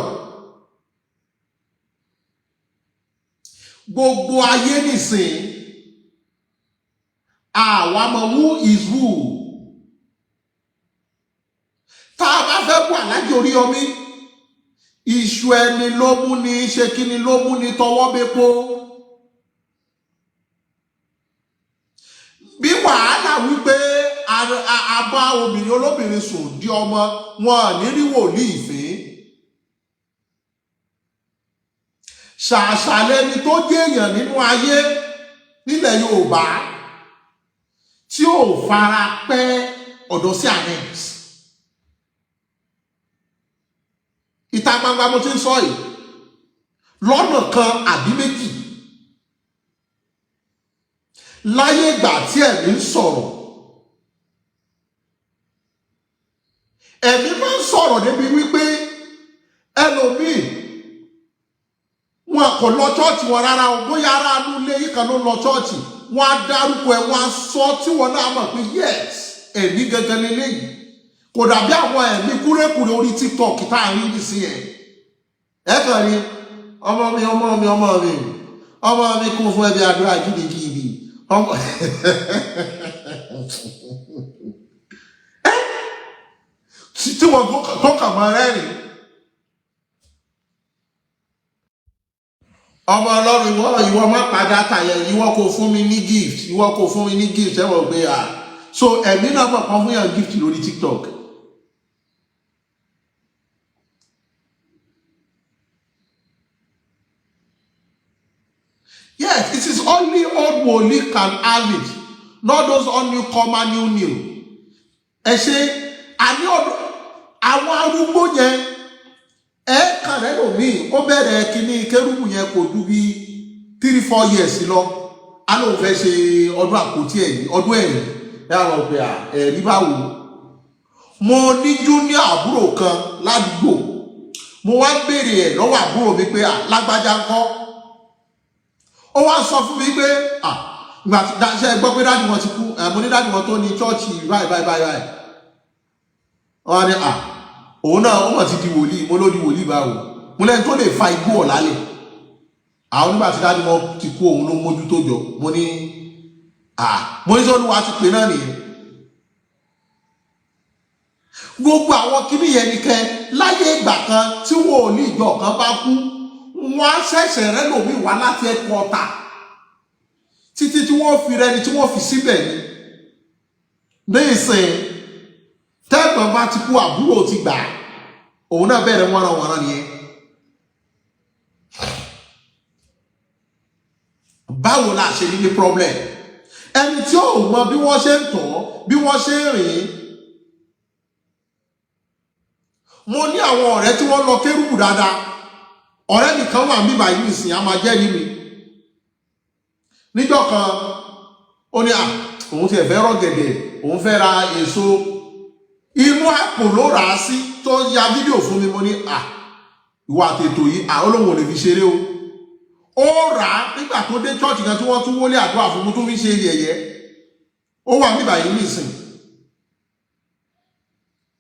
gbogbo ayé nìsín àwa mọ̀ who is who tá a bá fẹ́ bọ̀ alájẹ orí omi iṣu ẹni ló mú ni ṣe kí ni ló mú ni tọwọ́ bẹ́pọ̀ bí wàhálà wípé a bá obìnrin olóbìnrin sùn di ọmọ wọn ní rí wòlíì ìfẹ́ ṣàṣàlẹ́ni tó jẹ́ èèyàn nínú ayé nílẹ̀ Yorùbá tí ò fara pẹ́ ọ̀dọ̀ sí anex. Ìta gbangba mo ti ń sọ yìí lọ́nà kan àbí méjì láyé ìgbà tí ẹ̀mí ń sọ̀rọ̀. Ẹ̀mí máa ń sọ̀rọ̀ débi wípé ẹlòmíì wọn kò lọ chọ́ọ̀chì wọn rárá o, bóyá ará inú ilé yìí kan ló lọ chọ́ọ̀chì, wọn á dárúkọ ẹ̀, wọn á sọ tí wọn náà mọ̀ pé yes ẹ̀mí gangan lélẹ́yìí. Kò dàbí àwọn ẹ̀mí kúrékùré orí TikTok tá à ń rí sí ẹ̀. Ẹ kàn rí ọmọ mi kún fún ẹbí àdúrà gidigidi ọmọ tí wọn tó kà máa rẹ́rìn. Ọmọ Ọlọ́run ìwọ má padà tàyẹ, ìwọ kò fún mi ní gift, ẹ wọ̀ pé so ẹ̀mí náà mọ̀ kan fún yàn gift lórí TikTok. Yes, it is only old wòlíì can have it, not those on newcomer new. Ẹ ṣe àní ọdún àwọn arúgbó yẹn kàn rẹ lòmíì ó bẹ̀rẹ̀ kíní kérúbù yẹn kò ju bí 3-4 years lọ. A lóun fẹ́ ṣe ọdún àpótí ẹ̀yìn ọdún ẹ̀yìn àwọn ọ̀pẹ ẹ̀rí báwo. Mo ní junior àbúrò kan ládùúgbò, mo wá béèrè ẹ̀ lọ́wọ́ àbúrò mi pé lágbájá ńkọ́. Ó wá sọ fún mi pé ìgbà tí dáṣẹ́ gbọ́ pé dájú wọn ti kú, mo ní dájú wọn tó ní chọ́ọ̀chì báyìí. Wọ́n ní òun náà ó mọ̀ ti di wòlíì, mo ló di wòlíì báwo. Mo lẹ́ni tó lè fa igbó ọ̀lálẹ̀. Àwọn nígbà tí dájú wọn ti kú òun ló mójú tó jọ. Mo ní sọ́lúwa ti pè náà nìyẹn. Gbogbo àwọn kíní yẹn ni kẹ́ láyé ìgbà kan tí wọn ò ní ìjọ kan bá kú, wọ́n á ṣẹ̀ṣẹ̀ rẹ́ lòmí wá láti ẹ̀kọ́ ọ̀tà títí tí wọ́n fi rẹni tí wọ́n fi síbẹ̀ ni. Ní ìsìn tẹ́gbọ̀n bá ti kú àbúrò ti gbà, òun náà bẹ̀rẹ̀ wọ́nranwọ̀nran nìyẹn. Báwo la ṣe ní problem? Ẹni tí ó mọ bí wọ́n ṣe ń tọ́, bí wọ́n ṣe ń rìn. Mo ní àwọn ọ̀rẹ́ tí wọ́n lọ kérúbù dáadáa. Ọ̀rẹ́ mi kan wà níbà yìí nìsín, a máa jẹ́rìí mi. Níjọ́ kan ó ní òun ti ẹ̀fẹ́ rọ̀gẹ̀dẹ̀, òun fẹ́ ra èso, inú àpò ló rà á sí tó ya fídíò fún mi. Mo ní ìwà àtètò yìí olóhùn ò lè fi ṣeré o. Ó rà á nígbà tó dé chọ́ọ̀chì kan tí wọ́n tún wọlé àdúrà fún mi tó fi ṣe yẹ̀yẹ́. Ó wà níbà yìí nìsín.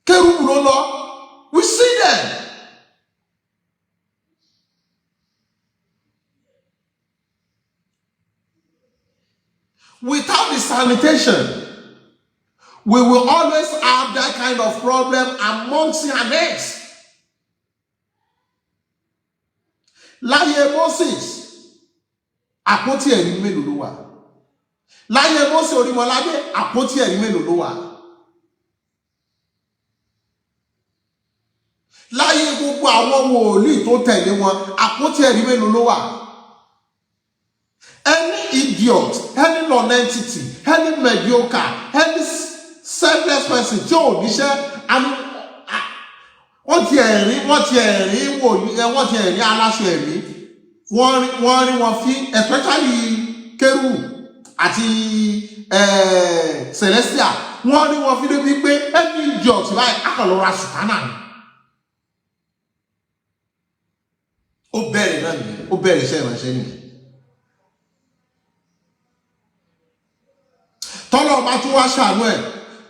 Kérúbù ló lọ, we see them. Without the sanitation, we will always have that kind of problem amongst the anex. Láyé Moses, àpótí ẹ̀rí mélòó ló wà? Láyé Moses Orímọládé, àpótí ẹ̀rí mélòó ló wà? Láyé gbogbo àwọn wòlíì tó tẹ̀lé wọn, àpótí ẹ̀rí mélòó ló wà? Any idiot, any non-entity, any mediocre, any selfless person tí ò níṣẹ́, wọ́n ti ẹ̀rí aláṣọ ẹ̀mí, wọ́n rí wọn fi, especially Kerubu àti Celestia, wọ́n rí wọn fi débi pé any idiot báyìí akọ̀lọ́ra sùtánà ni. Ó bẹ̀rẹ̀ náà nìyẹn, ó bẹ̀rẹ̀ iṣẹ́ ìránṣẹ́ nìyẹn. Tọ́lọ̀ bá tún wá ṣàánú ẹ̀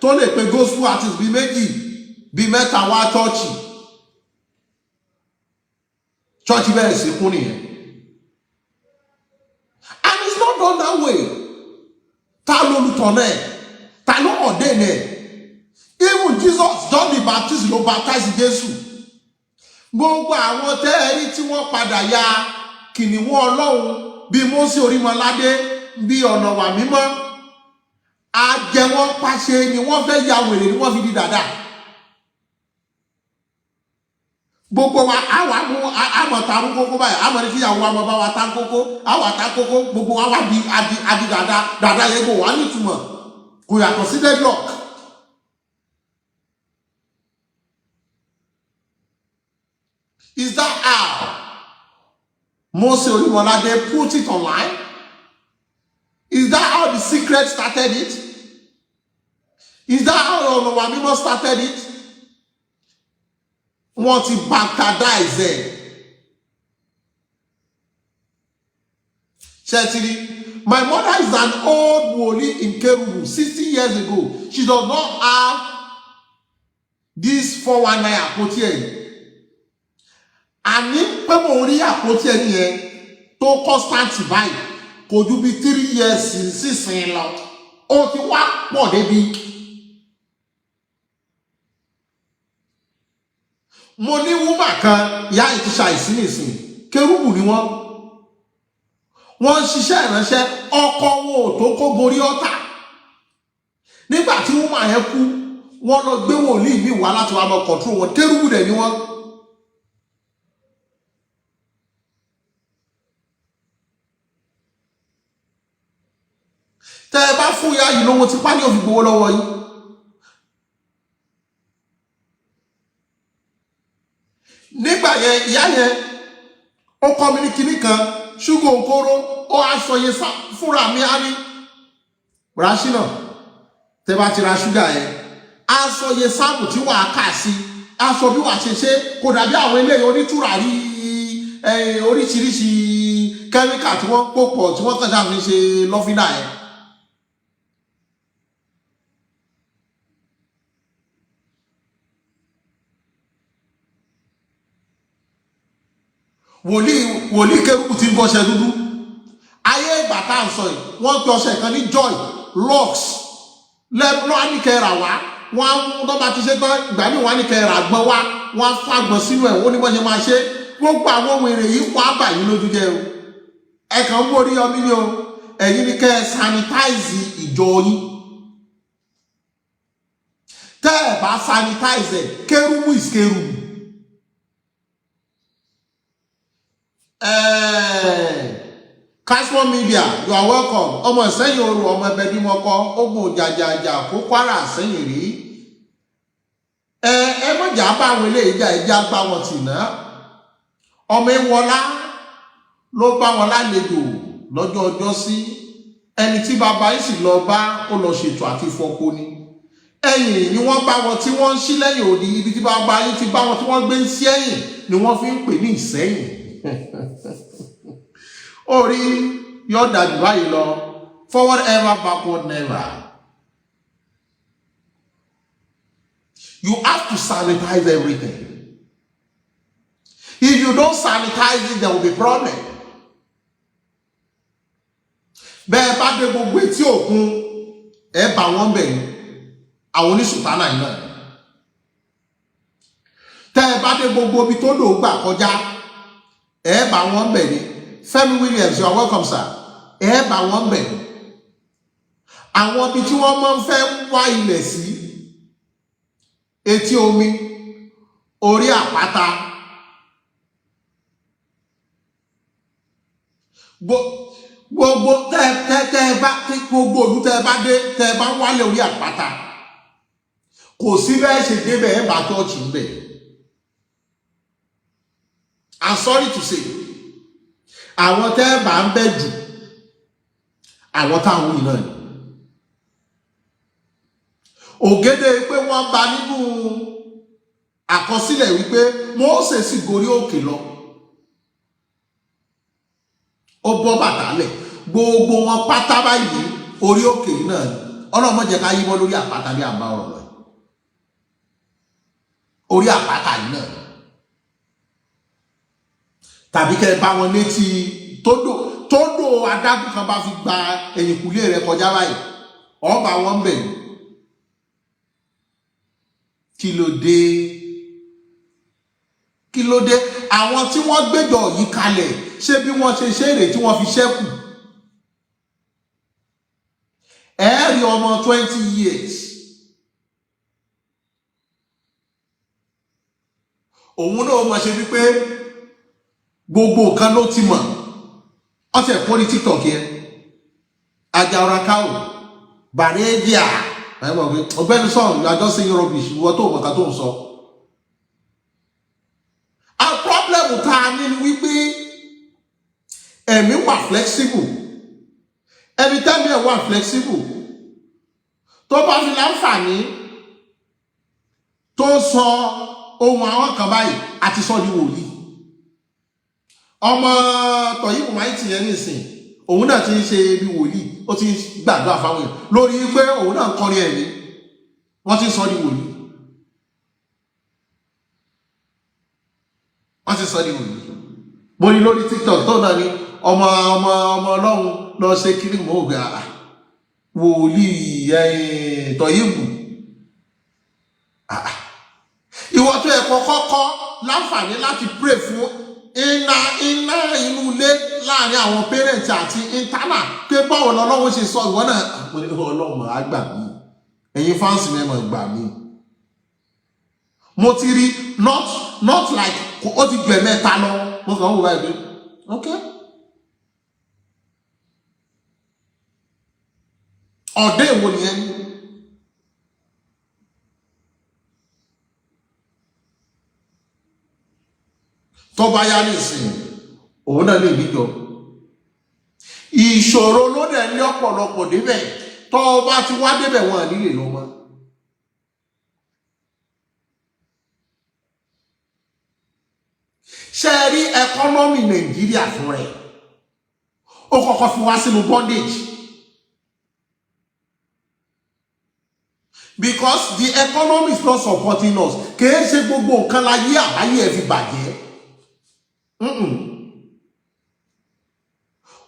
tó lè pe gospel artist bíi méjì bíi mẹ́ta wá chọ́ọ̀chì bẹ̀rẹ̀ sí kún nìyẹn. And it's not done that way. Ta ló lùtọ̀nà ẹ̀? Ta ló ordain ẹ̀? Even Jesus, John the Baptist ló baptize Jésù. Gbogbo àwọn tẹ́ẹ̀rí tí wọ́n padà ya kìnìún Ọlọ́run bíi Mósè Orímọládé bíi ọ̀nà wà mímọ́, àjẹwọ́n pàṣẹ ni wọ́n fẹ́ ya wèrè ni wọ́n fi di dàda. gbogbo wa àwa mú àmọ̀tàrún kókó báyìí àmọ̀ ní kíyàwó wa mọ̀ bá wa tán kókó àwa tán kókó gbogbo wa wá di dàda yẹn kò wá nítumọ̀ kò yàtọ̀ sí deadlock. Is that how Mose Orimolade put it online? Is that how the secret started it? Is that how Olowamimo started it? Wọ́n ti baptize ẹ̀. Chetiri, my mother is an old woli in Kerubu 60 years ago. She does not have this 419 Apoti Eri. Àní pé mo rí Apoti Eri yẹn tó constant báyìí kò ju bí 3 years sísìn lọ. Ó ti wá pọ̀ débi. Mo ní woman kan ìyá yìí ti ṣàìsí nìsín Kerubu ni wọ́n ń ṣiṣẹ́ ìránṣẹ́ ọkọ wọn ò tó kó gorí ọ̀tà nígbà tí woman yẹn kú wọ́n lọ gbé wòlíì mi wá láti wá lọ control wọn Kerubu dẹ̀ ni wọ́n. Tẹ́ ẹ bá fún ìyá yìí lówó tipá ní òfin gbowó lọ́wọ́ yìí. Nígbà yẹn ìyá yẹn ó kọ́ mi ní kinní kan ṣúgà òǹkóró ó aṣọ yẹn fúnra mi á ní rashina tẹ́ bá ti ra ṣúgà yẹn aṣọ yẹn sáàpù tí wàá kà sí aṣọ bí wàá ṣe ṣe kò dàbí àwọn eléyìí onítùràrí oríṣiríṣi kẹ́míkà tí wọ́n pò pọ̀ tí wọ́n kàn sáà fi ṣe lọ́fíńdà yẹn. wòlíì Kerubu tí ń bọ́ṣẹ dúdú ayé ìgbà tá à ń sọ yìí wọ́n pe ọṣẹ kan ní joy lux lọ́wọ́ ní kẹrà wá wọ́n á mú tọ́ba ti ṣe tán ìgbà ní wọ́n á ní kẹrà gbọ́n wá wọ́n á fàgbọ́n sínú ẹ̀ wọ́n ní bọ́ ṣe máa ṣe gbogbo àwọn ohun èrè yìí wọ́n á bà yín lójú jẹ́ o ẹ kàn ń borí ọmí ni o ẹ̀yin ni kẹ́ ẹ sanitize ìjọ yín tẹ́ ẹ bá sanitize ẹ̀ Kerubu is Kerubu. Cashmore Media, you are welcome. Ọmọ Ìsẹ́yìn Oru, ọmọ ẹbẹ bí mọ́kọ́, ogun jàjàjà kó Kwara sẹ́yìn rí. Ẹ mọ̀jà bá àwọn ilé ìjà ìjà gbá wọn tì náà. Ọmọ Ewọlá ló bá wọn lálejò lọ́jọ́ ọjọ́ sí. Ẹni tí bàbá yìí sì lọ bá ó lọ ṣètò àti fọpo ni. Ẹ̀yìn ni wọ́n bá wọn tí wọ́n ń ṣí lẹ́yìn òdì ibi tí bàbá yìí ti bá wọn tí wọ́n gbé ń sí ẹ̀yìn ni wọ́n fi ń pè ní Ìsẹ́yìn. Orí yóò dàbí báyìí lọ forward ever backward never. You have to sanitize everything. If you don't sanitize it, there will be problem. Bẹ́ẹ̀ bá dé gbogbo etí òkun ẹ bá wọn bẹ̀rù àwọn oníṣùtánà yìí náà. Tẹ́ ẹ bá dé gbogbo ibi tó lò gbà kọjá ẹ bá wọn bẹ̀rù. Femi Williams, you are welcome, sir. Ẹ bá wọn bẹ̀rù. Àwọn ibi tí wọ́n máa ń fẹ́ wá ilẹ̀ sí etí omi orí àpáta gbogbo tẹ́ bá gbogbo òlú tẹ́ bá dé tẹ́ bá wálé orí àpáta kò sí bẹ́ẹ̀ ṣe débẹ̀ ẹ bá tọ́ọ̀chì ń bẹ̀. I'm sorry to say àwọn tẹ́ bá ń bẹ̀ jù àwọn táwọn yìí náà ni ògèdè pé wọ́n bá nínú àkọsílẹ̀ wípé Mósè sì gorí òkè lọ ó bọ́ bàtà lẹ̀ gbogbo wọn pátá báyìí orí òkè náà ni Ọlọ́run má jẹ́ ká yíwọ́ lórí àpáta bí àbá ọ̀rọ̀ lọ orí àpáta yìí náà tàbí kẹ́ bá wọn létí tódò adágún kan bá fi gba ẹ̀yìnkùlé rẹ̀ kọjá báyìí ọba wọn bẹ̀ kí ló dé àwọn tí wọ́n gbẹ́jọ́ yìí kalẹ̀ ṣé bí wọ́n ṣe ṣe èrè tí wọ́n fi ṣẹ́kù ẹ̀ẹ́rì ọmọ 20 years òun náà máa ṣe wípé gbogbo nǹkan ló ti mọ̀ ọ̀sẹ̀ kọ́ ní TikTok yẹn ajara káwò bàrẹ́díà ọ̀gbẹ́ni sọ̀rọ̀ you are just saying rubbish ìwọ tó mọ̀ká tó ń sọ. a problem tá a ní ni wípé ẹ̀mí wà flexible ẹni tẹ́mi ẹ̀ wà flexible tó bá fi láǹfààní tó sọ ohun àwọn kan báyìí àti sọ ní wòlíì ọmọ tọ̀yìnbó máa ń tìyẹn nísìn òun náà ti ń ṣe bí wòlíì ó ti ń gbàdúrà fáwọn èèyàn lórí pé òun náà ń kọrin ẹ̀mí wọ́n ti ń sọ ní wòlíì wọ́n ti sọ ní wòlíì mo ní lórí TikTok tó náà ní ọmọ ọlọ́run lọ ṣe kiri mọ́ ògbà wòlíì tọ̀yìnbó ìwọ tó yẹ kọ́kọ́ láǹfààní láti pray fún iná inú ilé láàrin àwọn parents àti internal pé báwo lọ́lọ́wọ́ ṣe sọ ìwọ náà ọlọ́run á gbà mí ẹ̀yin fáǹsì mẹ́mọ̀ gbà mí mo ti rí not like ó ti gbẹ̀mẹ́ta lọ mo kàn ń wò báyìí pé ok ọ̀dẹ́ ìwò nìyẹn tó bá yá nísìn òun náà lè níjọ ìṣòro ló dẹ̀ ní ọ̀pọ̀lọpọ̀ débẹ̀ tó bá ti wá débẹ̀ wọn nílè lọ mọ́ ṣe rí ẹkọ́nọ́mì Nàìjíríà fún rẹ̀ ó kọ́kọ́ fi wá sínú bondage because the economy is not supporting us kìí ṣe gbogbo nǹkan láyé àbáyé ẹ̀ fi bàjẹ́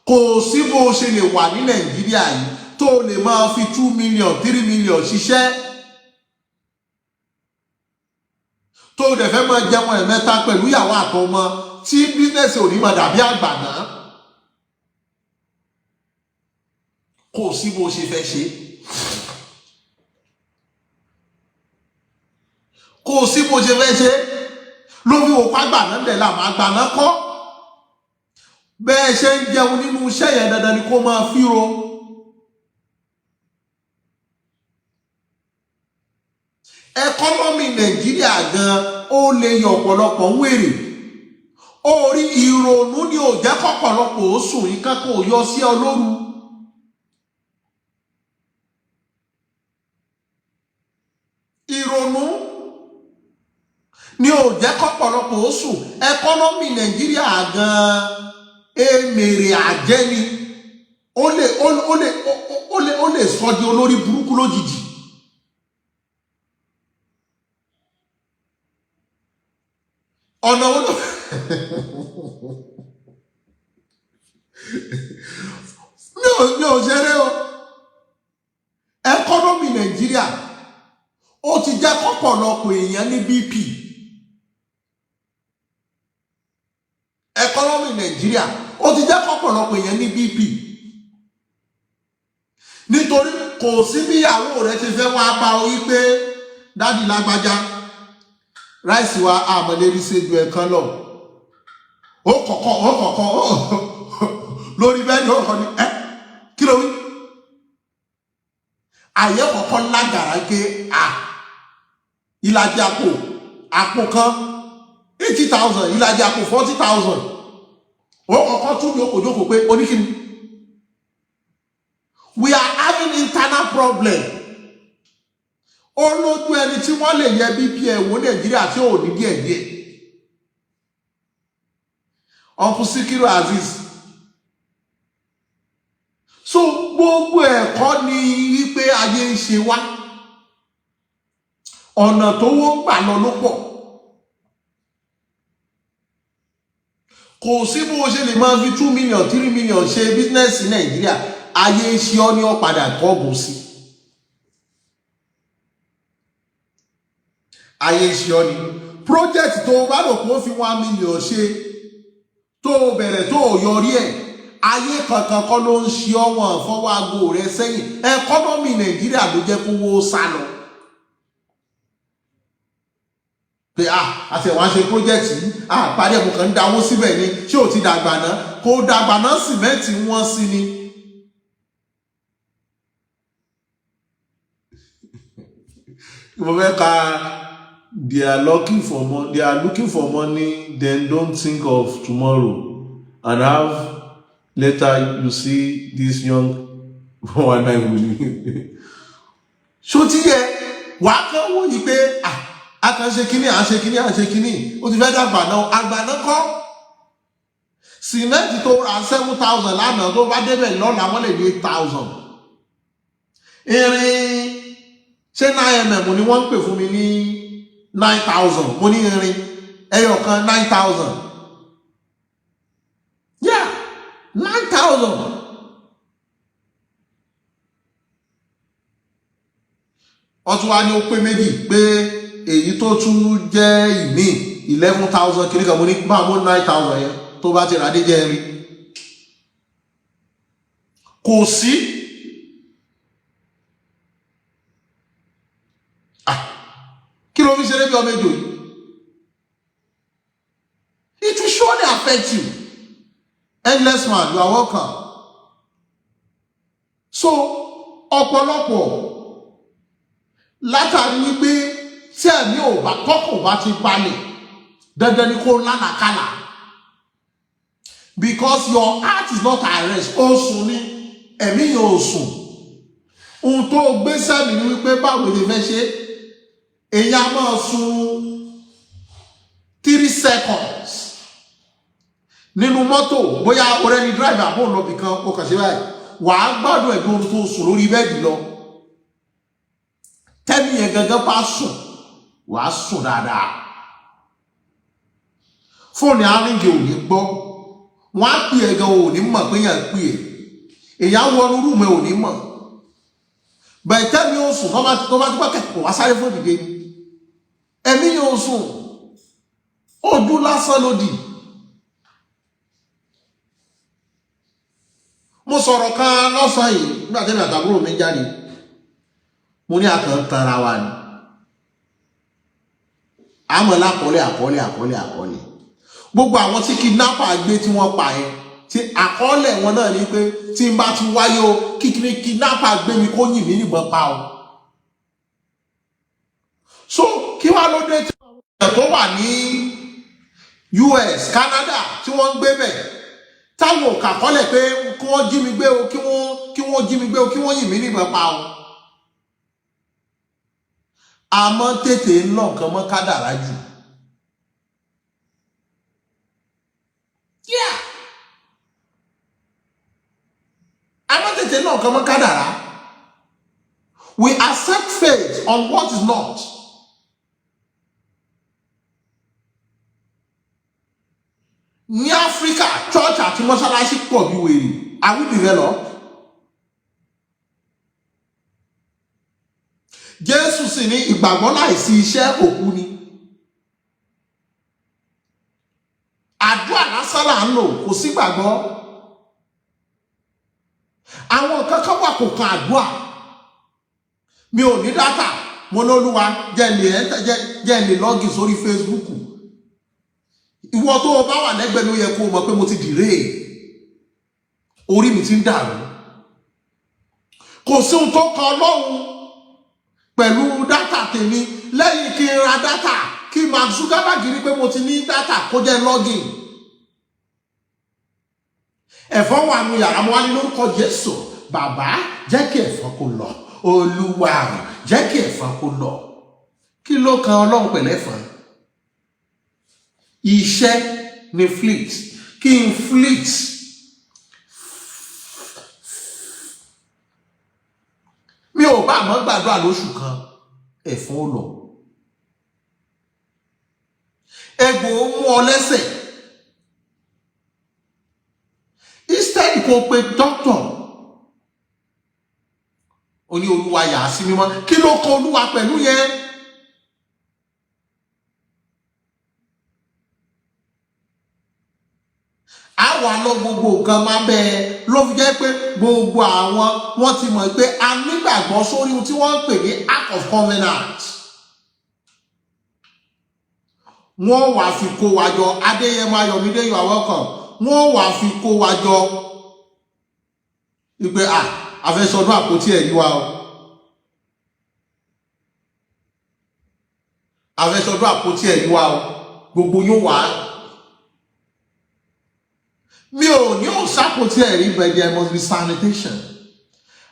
kò sí bó ṣe lè wà ní Nàìjíríà yìí tó lè máa fi 2 million 3 million ṣiṣẹ́ tó dẹ̀ fẹ́ máa jẹun ẹ̀mẹ́ta pẹ̀lú ìyàwó àtọmọ tí bísínẹ́sì ò ní máa dàbí àgbàná kò sí bó ṣe fẹ́ ṣe kò sí bó ṣe fẹ́ ṣe lórí òpá gbàná lẹ̀ làmà gbàná kọ́ bẹ́ẹ̀ ṣe ń jẹun nínú iṣẹ́ yẹn dandan ni kó máa fíro ẹkọ́nọ́mì Nàìjíríà gan ó lè yọ ọ̀pọ̀lọpọ̀ ń wèrè orí ìrònú ni ò jẹ́ kọ́pọ̀lọpọ̀ ó sùn nǹkan kò yọ sí ọ lóru ìrònú ni ò jẹ́ kọ́pọ̀lọpọ̀ ó sùn ẹkọ́nọ́mì Nàìjíríà gan èmèrè àjẹni ó lè sọ di olórí burúkú lójijì ọ̀nà wọn mi ò ṣeré o ẹkọ́nọ́mì Nàìjíríà ó ti jẹ́ kọ́pọ̀lọpọ̀ èèyàn ní BP ẹkọ́nọ́mì Nàìjíríà ó ti jẹ́ kọ́pọ̀lọpọ̀ èèyàn ní BP nítorí kò sí bí ìyàwó rẹ ti fẹ́ wá bá ọ yí pé dádì lágbájá ráìsì wa àmọ̀lérí ṣe ju ẹ̀kan lọ ó kọ̀kọ́ lórí bẹ́ẹ̀ ni ó kọ́ ni kí ló wí àyè kọ̀kọ́ lágàrá pé ìlàjì àpò kan 80,000 ìlàjì àpò 40,000 ó kọ̀kọ́ tún ní okòjókò pé oníkíni we are having internal problem ó lójú ẹni tí wọ́n lè yẹ BP ẹ̀wò Nàìjíríà tí ò ní díẹ̀díẹ̀ Uncle Sikiru Aziz so gbogbo ẹ̀kọ́ ni wípé ayé ń ṣe wá ọ̀nà tó wọ́n gbà lọ ló pọ̀ kò sí bó ṣe lè máa fi 2 million 3 million ṣe bísínẹ́sì Nàìjíríà ayé ń ṣe ọ́ ní ọ̀padà kọ́ọ̀bù sí ayé ṣe ọ ni project tó bá rò pé ó fi 1 million ṣe tó bẹ̀rẹ̀ tó yọrí ẹ̀ ayé kankan kọ́ ló ń ṣe ọwọ́n fọwọ́ aago rẹ sẹ́yìn ẹkọ́nọ́mì Nàìjíríà ló jẹ́ kó wó sá lọ pé àti ẹ̀wọ̀n ṣe project yìí parí ẹ̀mú kan ń dáwó síbẹ̀ ni ṣé ò ti dàgbà náà kó dàgbà náà sìmẹ́ǹtì wọ́n sí ni. mo fẹ́ ka they are looking for money then don't think of tomorrow and have later you see this young one night with ṣó ti yẹ wàá kàn wọ́n yìí pé a kàn ṣe kíní à ń ṣe kíní à ń ṣe kíní ó ti fẹ́ dàgbà náà àgbà náà kọ́ sìmẹ́ǹtì tó ra 7,000 lánàá tó bá débẹ̀ lọ́la wọ́n lè ní 8,000 irin ṣé 9mm ni wọ́n ń pè fún mi ní 9,000 mo ní irin ẹyọ kan 9,000 yeah 9,000 ọtún wá ní ó pé méjì pé èyí tó tún jẹ́ ìmí 11,000 kìíní kan mo ní bá mú 9,000 yẹn tó bá ti rà dé jẹ́ rí kò sí kí ló fi ṣe lébi ọmọ ejò yìí it will surely affect you endless man you are welcome so ọ̀pọ̀lọpọ̀ látàrí wípé tí ẹ̀mí ò bá tọ́kùn bá ti balẹ̀ dandan ni kó lánàkálà because your heart is not at rest ó sùn ní ẹ̀mí yóò sùn ohun tó gbé sẹ́mi ni wípé báwo ni fẹ́ ṣe èyàn máa sùn 3 seconds nínú mọ́tò bóyá ọ̀rẹ́ni driver àbò lọ́bì kan ó kàn ṣe báyìí wàá gbádùn ẹ̀dùn ohun tó sùn lórí bẹ́ẹ̀dì lọ tẹ́mi yẹn gangan bá sùn wàá sùn dáadáa fóònù arìngì ò ní gbọ́ wọ́n á pè é gan ò ní mọ̀ pé yàn pè é èyàn wọnú rúùmù ò ní mọ̀ bẹ̀ẹ̀ tẹ́mi ó sùn tó bá ti pẹ́ kẹ́kọ̀ọ́ wá sáré fún ìdíje ẹ̀mí yóò sùn ojú lásán lòdì. mo sọ̀rọ̀ kan lọ́sàn yìí nígbà tẹ́mi àtàbúrò mi jáde mo ní àkàn tara wa ni àmọ́ àkọọ́lẹ̀ gbogbo àwọn tí kidnapper gbé tí wọ́n pa yẹn tí àkọọ́lẹ̀ wọn náà ní pé tí n bá ti wáyé o kíkiri kidnapper gbé mi kó yìn mí níbọn pa o so kí wá ló dé tí àwọn èèyàn tó wà ní US Canada tí wọ́n ń gbé bẹ̀ táwọn ò kàkọ́lẹ̀ pé kí wọ́n jí mi gbé o kí wọ́n jí mi gbé o kí wọ́n yìn mí níbọn pa o àmọ́ tètè ń lọ nǹkan mọ́ kádàrá jù àmọ́ tètè ń lọ nǹkan mọ́ kádàrá we accept faith on what is not. Ní Áfíríkà church àti mọ́ṣáláṣí pọ̀ bí wèrè are we developed? Jésù sì ní ìgbàgbọ́ láìsí iṣẹ́ òkú ni àdúrà lásán là ń lò kò sí gbàgbọ́ àwọn kankan wà kò kan àdúrà mi ò ní dátà mo lólúwa jẹ́ lè lọ́gì sórí Facebook ìwọ tó o bá wà lẹ́gbẹ̀ẹ́ ló yẹ kó o mọ̀ pé mo ti dìré orí mi ti ń dàrú kò sí ohun tó kan Ọlọ́run pẹ̀lú dátà tèmi lẹ́yìn kí n ra dátà kí Mark Zuckerberg rí pé mo ti ní dátà kó jẹ́ login ẹ̀fọn wà nù yàrá mo wá ní lórúkọ Jésù bàbá jẹ́ kí ẹ̀fọn kó lọ Olúwa jẹ́ kí ẹ̀fọn kó lọ kí ló kan Ọlọ́run pẹ̀lú ẹ̀fọn iṣẹ́ ni fleet kí n fleet mi ò bá àmọ́ gbàdúrà lóṣù kan ẹ̀fọn ó lọ egbò ó mú ọ lẹ́sẹ̀ instead kó pe doctor ó ní Olúwa yà á sí mímọ́ kí ló kọ Olúwa pẹ̀lú yẹn. àwa lọ gbogbo nǹkan máa bẹ́ẹ̀ ló fi jẹ́ pé gbogbo àwọn wọ́n ti mọ̀ pé a nígbàgbọ́ sórí ohun tí wọ́n ń pè ní Ark of Covenant wọ́n wá fi kó wa jọ. Adéyẹmọ Ayọ̀mídé, you are welcome. Wọ́n wá fi kó wa jọ wípé a fẹ́ sọdún àpótí ẹ̀rí wa o, a fẹ́ sọdún àpótí ẹ̀rí wa o, gbogbo yóò wá. Mi ò ní ò sápótí ẹ̀rí, but there must be sanitation.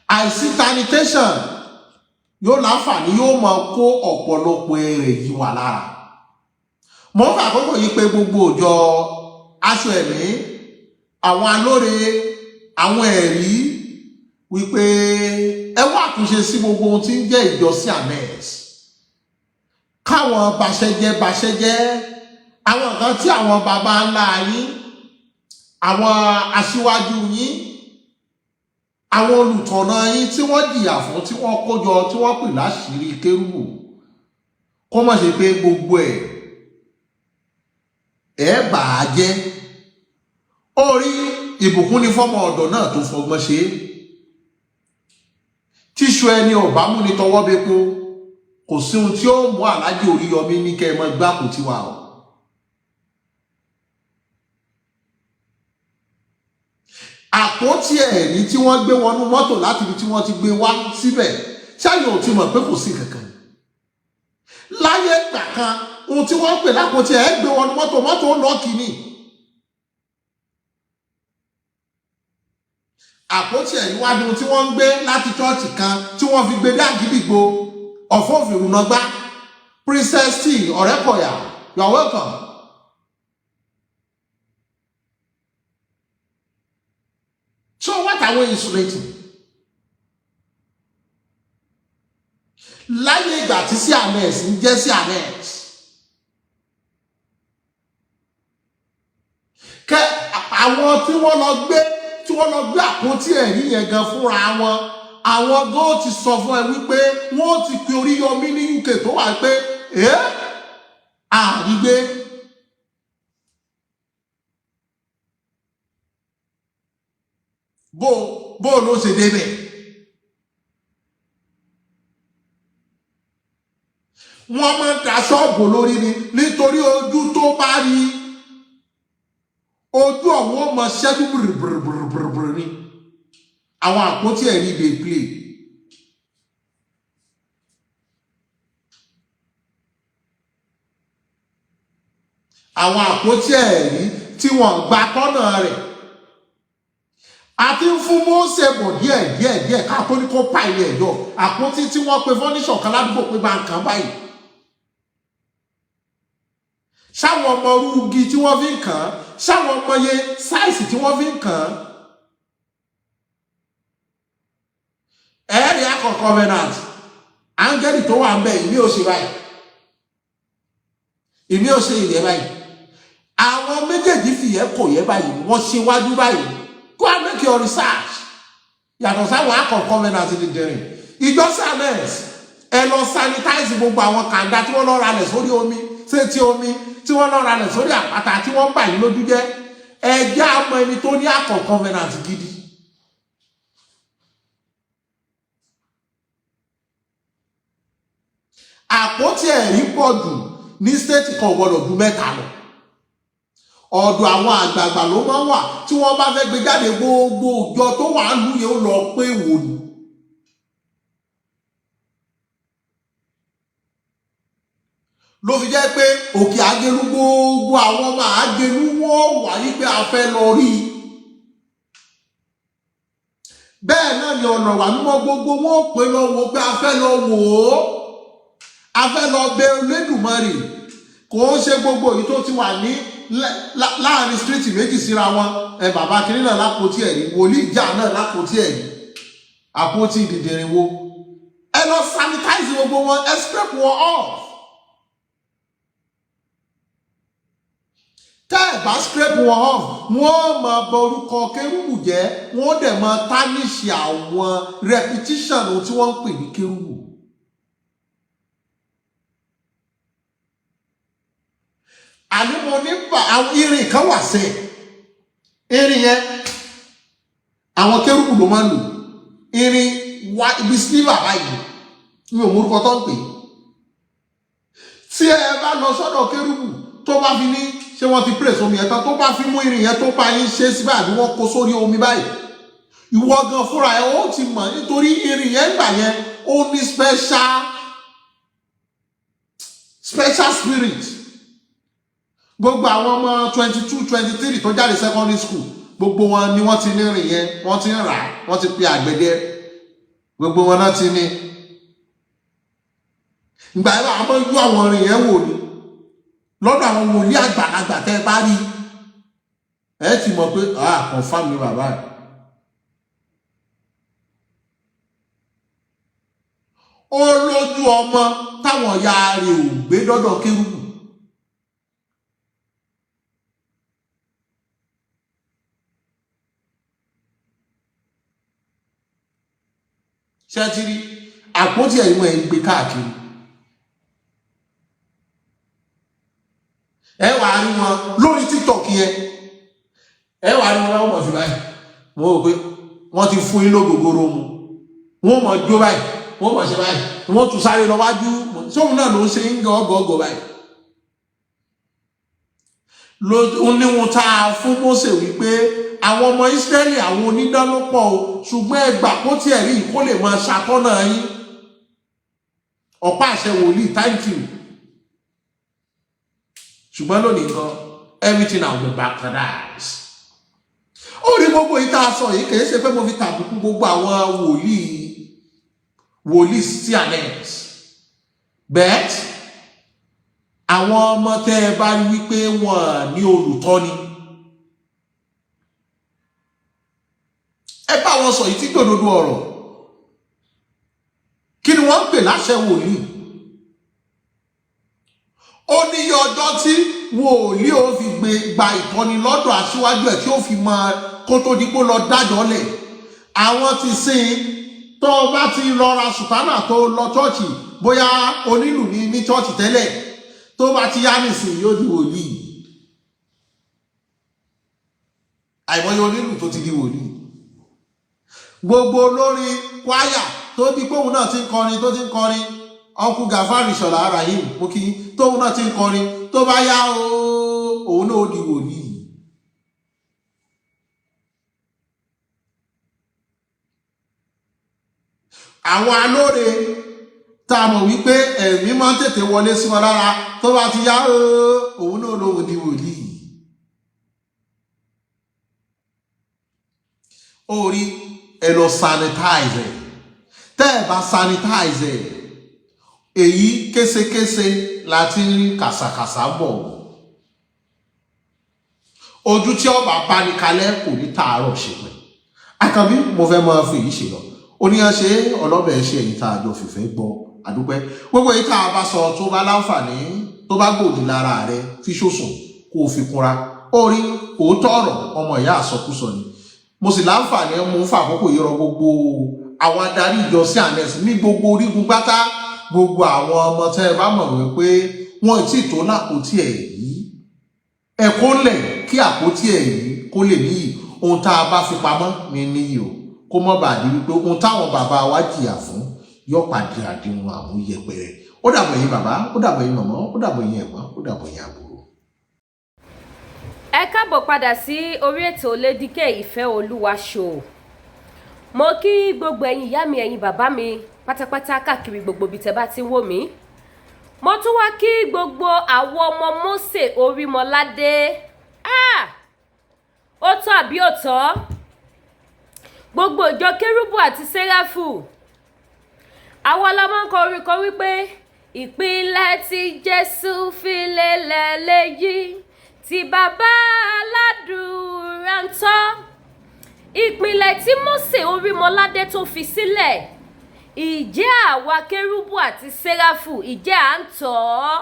Àìsí sanitation yóò láǹfààní, yóò máa kó ọ̀pọ̀lọpọ̀ èrè yìí wà lára. Mo ń fà àkókò yìí pé gbogbo òjò aṣọ ẹ̀mí, àwọn alóore, àwọn ẹ̀rí wípé ẹ wá àtúnṣe sí gbogbo ohun tí ń jẹ́ ìjọsìn ames. Káwọn baṣẹ́jẹ́ àwọn nǹkan tí àwọn baba ńlá yín, àwọn aṣíwájú yín, àwọn olùtọ̀nà yín tí wọ́n jìyà fún, tí wọ́n kójọ, tí wọ́n pè láṣìírí Kérúbù, kó má ṣe pé gbogbo ẹ̀ bà á jẹ́. Orí ìbùkún ni fọ́mọ ọ̀dọ̀ náà tó fọgbọ́n ṣe. Tíṣu ẹni ọ̀bá mú ni tọwọ́ bepo, kò sí ohun tí ó mú Àlájì Oríyọmí ní kẹ́ ẹ mọ́ gbáko tiwa o. Àpótí ẹ̀rí tí wọ́n gbé wọnú mọ́tò láti ibi tí wọ́n ti gbé wá síbẹ̀, ṣáyọ̀ ò ti mọ̀ pé kò sí kankan. Láyé ìgbà kan, ohun tí wọ́n pè lápótí ẹ̀ gbé wọnú mọ́tò lọ́ọ̀kì ni. Àpótí ẹ̀rí wá ní ohun tí wọ́n ń gbé láti chọ́ọ̀chì kan tí wọ́n fi gbé dé Àgídìgbò, Ọ̀fọ̀ Òfìrùnàgbá. Princess T, Ọ̀rẹ́kọ̀yà, you are welcome. So what are we insulating? Láyé ìgbà tí sí ames ń jẹ́ sí ames. Kẹ́ àwọn tí wọ́n lọ gbé àpótí ẹ̀rí yẹn gan fúnra wọn, àwọn gan ti sọ fún ẹ wípé wọ́n ti pe Oríyọmí ní UK tó wà pé àrígbé. Bó ló ṣe débẹ̀? Wọ́n máa ń da ṣọ́ọ̀bù lórí ni, nítorí ojú tó bá rí, ojú ọ̀hún ọmọ ṣẹ́jú bìrìbìrìbìrì ni. Àwọn àpótí ẹ̀rí dey play. Àwọn àpótí ẹ̀rí tí wọ́n gba tọ́nà rẹ̀. Àti ń fún Mósè bọ̀ díẹ̀ ká tó ní kó pa ilé ẹ̀jọ́. Àpótí tí wọ́n pe fọ́níṣọ̀ kan ládùúgbò pé bá ń kàn báyìí. Ṣáwọn ọmọ rúgi tí wọ́n fi ń kàn án, ṣáwọn ọmọ yẹ sáìsì tí wọ́n fi ń kàn án. Ẹ̀rí akọ̀ covenant, áńgẹ́lì tó wà ń bẹ̀, ìmí ò ṣe báyìí, ìmí ò ṣe ìyẹ́ báyìí. Àwọn méjèèjì fìyẹ́ kò yẹ báyìí, wọ́n ṣe wájú báyìí. Go and make your research. Yàtọ̀ sáwọn akọ̀ covenant ti dẹ̀rìn. Ìjọsìn ames, ẹ lọ sanitize gbogbo àwọn kàńdá tí wọ́n lọ ra lẹ̀ sórí omi, sétí omi, tí wọ́n lọ ra lẹ̀ sórí àpáta tí wọ́n ń bà yín lójú jẹ́. Ẹ jẹ́ àmọ́ ẹni tó ní akọ̀ covenant gidi. Àpótí ẹ̀rí pọ̀ jù ní state kan gbọ́dọ̀ ju 3 lọ. Ọ̀dọ̀ àwọn àgbààgbà ló máa ń wà, tí wọ́n bá fẹ́ gbé jáde gbogbo ìjọ tó wà lù yẹn ó lọ pé wò ni. Ló fi jẹ́ pé òkè Àgélú gbogbo àwọn ọmọ Àgélú wọ́n wà yí pé a fẹ́ lọ rí. Bẹ́ẹ̀ náà ni ọ̀nà wà mímọ́ gbogbo wọ́n pè lọ wò pé a fẹ́ lọ wò ó. A fẹ́ lọ bẹ Olódùmarè. Kò ń ṣe gbogbo èyí tó ti wà ní láàrin street méjì síra wọn. Bàbá kìíní náà lápótí ẹ̀rí, wòlíì ìjà náà lápótí ẹ̀rí, àpótí ìdìdìrìnwó. Ẹ lọ sanitize gbogbo wọn, ẹ scrape wọn off. Tẹ́ ẹ̀ bá scrape wọn off, wọ́n máa bọ orúkọ Kérúbù jẹ́, wọ́n dẹ̀ máa tánìṣì àwọn repetition tí wọ́n ń pè ní Kérúbù. Àní mo ní àwọn irin kan wà sẹ́, irin yẹn àwọn Kérúbù ló máa ń lò. Irin wá ibi sliver báyìí, mi ò mú orúkọ tó ń pè. Tí ẹ bá lọ sọ́dọ̀ Kérúbù, tó bá fi ní ṣé wọ́n ti press omi yẹn tán tó bá fi mú irin yẹn tó bá yín ṣe síbẹ̀ àbí wọ́n kó sórí omi báyìí ìwọ gan fúnra ẹ ó ti mọ̀ nítorí irin yẹn gbà yẹn ó ní special spirit. Gbogbo àwọn ọmọ 22 23 tó jáde secondary school gbogbo wọn ni wọ́n ti ní irin yẹn wọ́n ti ń rà wọ́n ti pe àgbẹ̀dẹ gbogbo wọn náà ti ní. Ìgbà yẹn àwọn yú àwọn irin yẹn wò ni lọ́dọ̀ àwọn wòlíì àgbàlagbà tẹ́ bá rí ẹ ti mọ̀ pé confirm ni bàbá rẹ̀. Ó lójú ọmọ táwọn ya rẹ̀ ò gbé dọ́dọ̀ Kérúbù. Ṣé ti rí àpótí ẹ̀rí wọn gbé káàkiri ẹ wà rí wọn lórí TikTok yẹn ẹ wà rí wọn láwọn mọ̀ sí báyìí wọ́n rò pé wọ́n ti fún yín lógógóró mu wọ́n mọ̀ jó báyìí wọ́n mọ̀ ṣe báyìí wọ́n tún sáré lọ wájú sóhun náà ló ń ṣe ń gọ ọgọọgọ báyìí ó ní wọn tá a fún Mósè wípé àwọn ọmọ Ísírẹ́lì àwọn onídánlọ́pọ̀ o ṣùgbọ́n ẹgbà kó tí ẹ̀rí kó lè máa ṣàtọ́nà yín ọ̀pá àṣẹ wòlíì thank you ṣùgbọ́n lónìí gan everything now be baptized. Ó rí gbogbo ìta sọ yìí kìí ṣe pé mo fi tàbùkù gbogbo àwọn wòlíì stianets but àwọn ọmọ tẹ́ ẹ bá rí wípé wọ́n ní olùtọ́ni ẹ bá wọn sọ yìí tí gbòdodo ọ̀rọ̀ kí ni wọ́n ń pè láṣẹ wòlíì. Ó ní iye ọjọ́ tí wòlíì ó fi gba ìtọ́ni lọ́dọ̀ aṣíwájú ẹ̀ tí ó fi máa kó tó dípò lọ dájọ́ lẹ̀ àwọn ti sìn tó bá ti lọ ra sùtánà tó lọ chọ́ọ̀chì bóyá onílù ní chọ́ọ̀chì tẹ́lẹ̀ tó bá ti yá nìsín yóò di wòlíì àìmọye onílù tó ti di wòlíì gbogbo olórin kwaya tó bí póun náà ti ń kọrin tó ti ń kọrin ọkù Gàfárì Ṣọlá ara yìí mú kí tóun náà ti ń kọrin tó bá yá òun náà ó di wòlíì. Àwọn alóore tá a mọ̀ wípé ẹ̀mí máa ń tètè wọlé sí wọn lára tó bá ti yá òun náà ló di wòlíì. Orí ẹ lọ sanitize ẹ tẹ́ ẹ bá sanitize ẹ èyí késekése láti rí kàsàkàsà bọ̀ ojú tí ọba bá ní kalẹ̀ kò ní tààrọ̀ ṣe pẹ́ Àkànbí mo fẹ́ máa fi èyí ṣe lọ oníyanṣe ọlọ́bẹ̀ ṣe èyí tá a jọ fìfẹ́ gbọ́ àdúpẹ́ gbogbo èyí tá a bá sọ tó bá láǹfààní tó bá gbòdì lára rẹ fi ṣòṣùn kó o fi kúnra orí òótọ́ ọ̀rọ̀ ọmọ ìyá àsọkúsọ ni mo sì láǹfààní mú fún àkókò yìí rọ gbogbo àwọn adarí ìjọ sí ànẹ́sì ní gbogbo orígun pátá gbogbo àwọn ọmọ tẹ́ ẹ bá mọ̀ wípé wọ́n ti tó lápótí ẹ̀ yìí ẹ̀kọ́ lẹ̀ kí àpótí ẹ̀ yìí kó lè níyì ohun tá a bá fi pamọ́ ní níyì o kó mọ́ bàa di wípé ohun táwọn bàbá wa jìyà fún yóò pàdé àdéhùn àwọn yẹpẹrẹ ó dàbọ̀ yín bàbá ó dàbọ̀ yín màmá ó dàbọ̀ yín ẹ̀gbọ́n ó dàbọ̀ yín àbúrò. Ẹ káàbọ̀ padà sí orí ètò Lédìkè Ìfẹ́ Olúwa show. Mo kí gbogbo ẹ̀yin ìyá mi ẹ̀yin bàbá mi pátápátá káàkiri gbogbo ibi tẹ́ bá ti wò mí. Mo tún wá kí gbogbo àwọn ọmọ Mósè Orímọládé. Ó tọ́ àbí ó tọ́? Gbogbo ìjọ Kérúbù àti Séráfù. Àwa la máa ń kọ orin kan wípé ìpìlẹ̀ tí Jésù fi lélẹ̀ léyìí tí bàbá aládùúrà ń tọ́. Ìpìlẹ̀ tí Mósè Orímọládé tó fi sílẹ̀ ìjẹ́ àwa Kérúbù àti Séráfù ìjẹ́ à ń tọ̀ ọ́.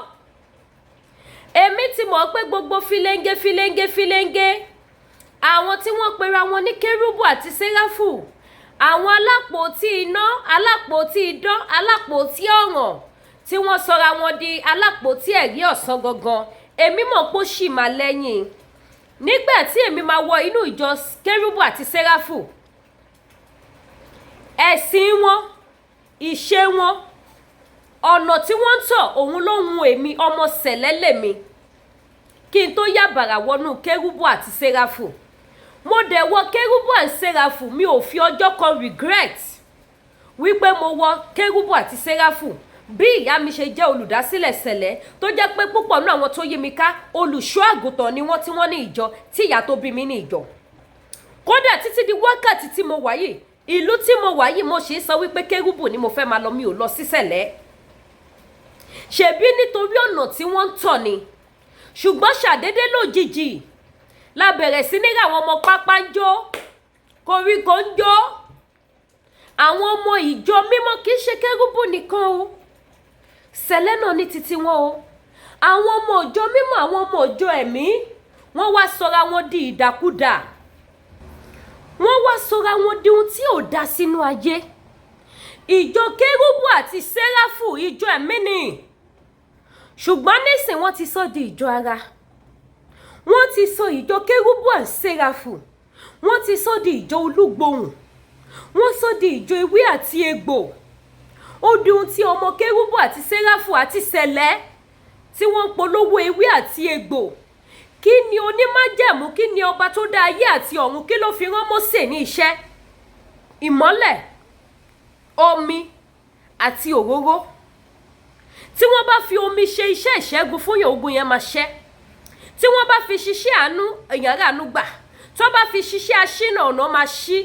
Èmi ti mọ̀ pé gbogbo fílẹ́ńgé àwọn tí wọ́n pera wọn ní Kérúbù àti Séráfù àwọn alápòtí iná alápòtí idán alápòtí ọ̀ràn tí wọ́n sọra wọn di alápòtí ẹ̀rí ọ̀sán gangan èmi mọ̀ pé ó ṣì máa lẹ́yìn nígbà tí èmi máa wọ inú ìjọ Kérúbù àti Séráfù ẹ̀sìn wọn ìṣe wọn ọ̀nà tí wọ́n ń tọ̀ òun ló hun èmi ọmọ sẹ̀lẹ̀ lèmi kí n tó yàbàrà wọnú Kerubu àti Serafu. Mo dẹ̀ wọ Kerubu and Serafu, mi ò fi ọjọ́ kan regret wípé mo wọ Kerubu àti Serafu. Bí ìyá mi ṣe jẹ́ olùdásílẹ̀ Sẹ̀lẹ̀ tó jẹ́ pé púpọ̀ nínú àwọn tó yí mi ká olùṣọ́ àgùntàn ni wọ́n tí wọ́n ní ìjọ tí ìyá tó bí mi ní ìjọ. Kódà títí di wákàtí tí mo wà yìí, ìlú tí mo wà yìí mo ṣe sọ wípé Kerubu ni mo fẹ́ máa lọ, mi ò lọ sí Sẹ̀lẹ̀. Ṣebí nítorí ọ̀nà tí wọ́n ń tọ̀ ni. Ṣùgbọ́n ṣàdédé lójijì la bẹ̀rẹ̀ sí ní àwọn ọmọ pápá ń jó, koríko ń jó. Àwọn ọmọ ìjọ mímọ́ kì í ṣe Kerubu nìkan o, Sẹ̀lẹ̀ náà ní títí wọn o. Àwọn ọmọ ìjọ mímọ́, àwọn ọmọ ìjọ ẹ̀mí, wọ́n wá sọra wọn di ìdàkudà. Wọ́n wá sọra wọn di ohun tí ò dá sínú ayé. Ìjọ Kerubu àti Serafu ìjọ ẹ̀mí ni. Ṣùgbọ́n nísìn wọ́n ti sọ di ìjọ ara. Wọ́n ti sọ ìjọ Kerubu and Serafu, wọ́n ti sọ di ìjọ olúgbòhùn. Wọ́n sọ di ìjọ ewé àti egbò. Ó di ohun tí ọmọ Kerubu àti Serafu àti Sẹ̀lẹ̀ tí wọ́n ń polówó ewé àti egbò. Kí ni onímájẹ̀mú, kí ni ọba tó dá ayé àti ọ̀run, kí ló fi rán Mósè ní iṣẹ́? Ìmọ́lẹ̀, omi àti òróró. Tí wọ́n bá fi omi ṣe iṣẹ́ ìṣẹ́gun fún yàn, ogun yẹn máa ṣẹ́. Tí wọ́n bá fi ṣiṣẹ́ àánú, èèyàn rà àánú gbà. Tí wọ́n bá fi ṣiṣẹ́ aṣínà, ọ̀nà máa ṣí.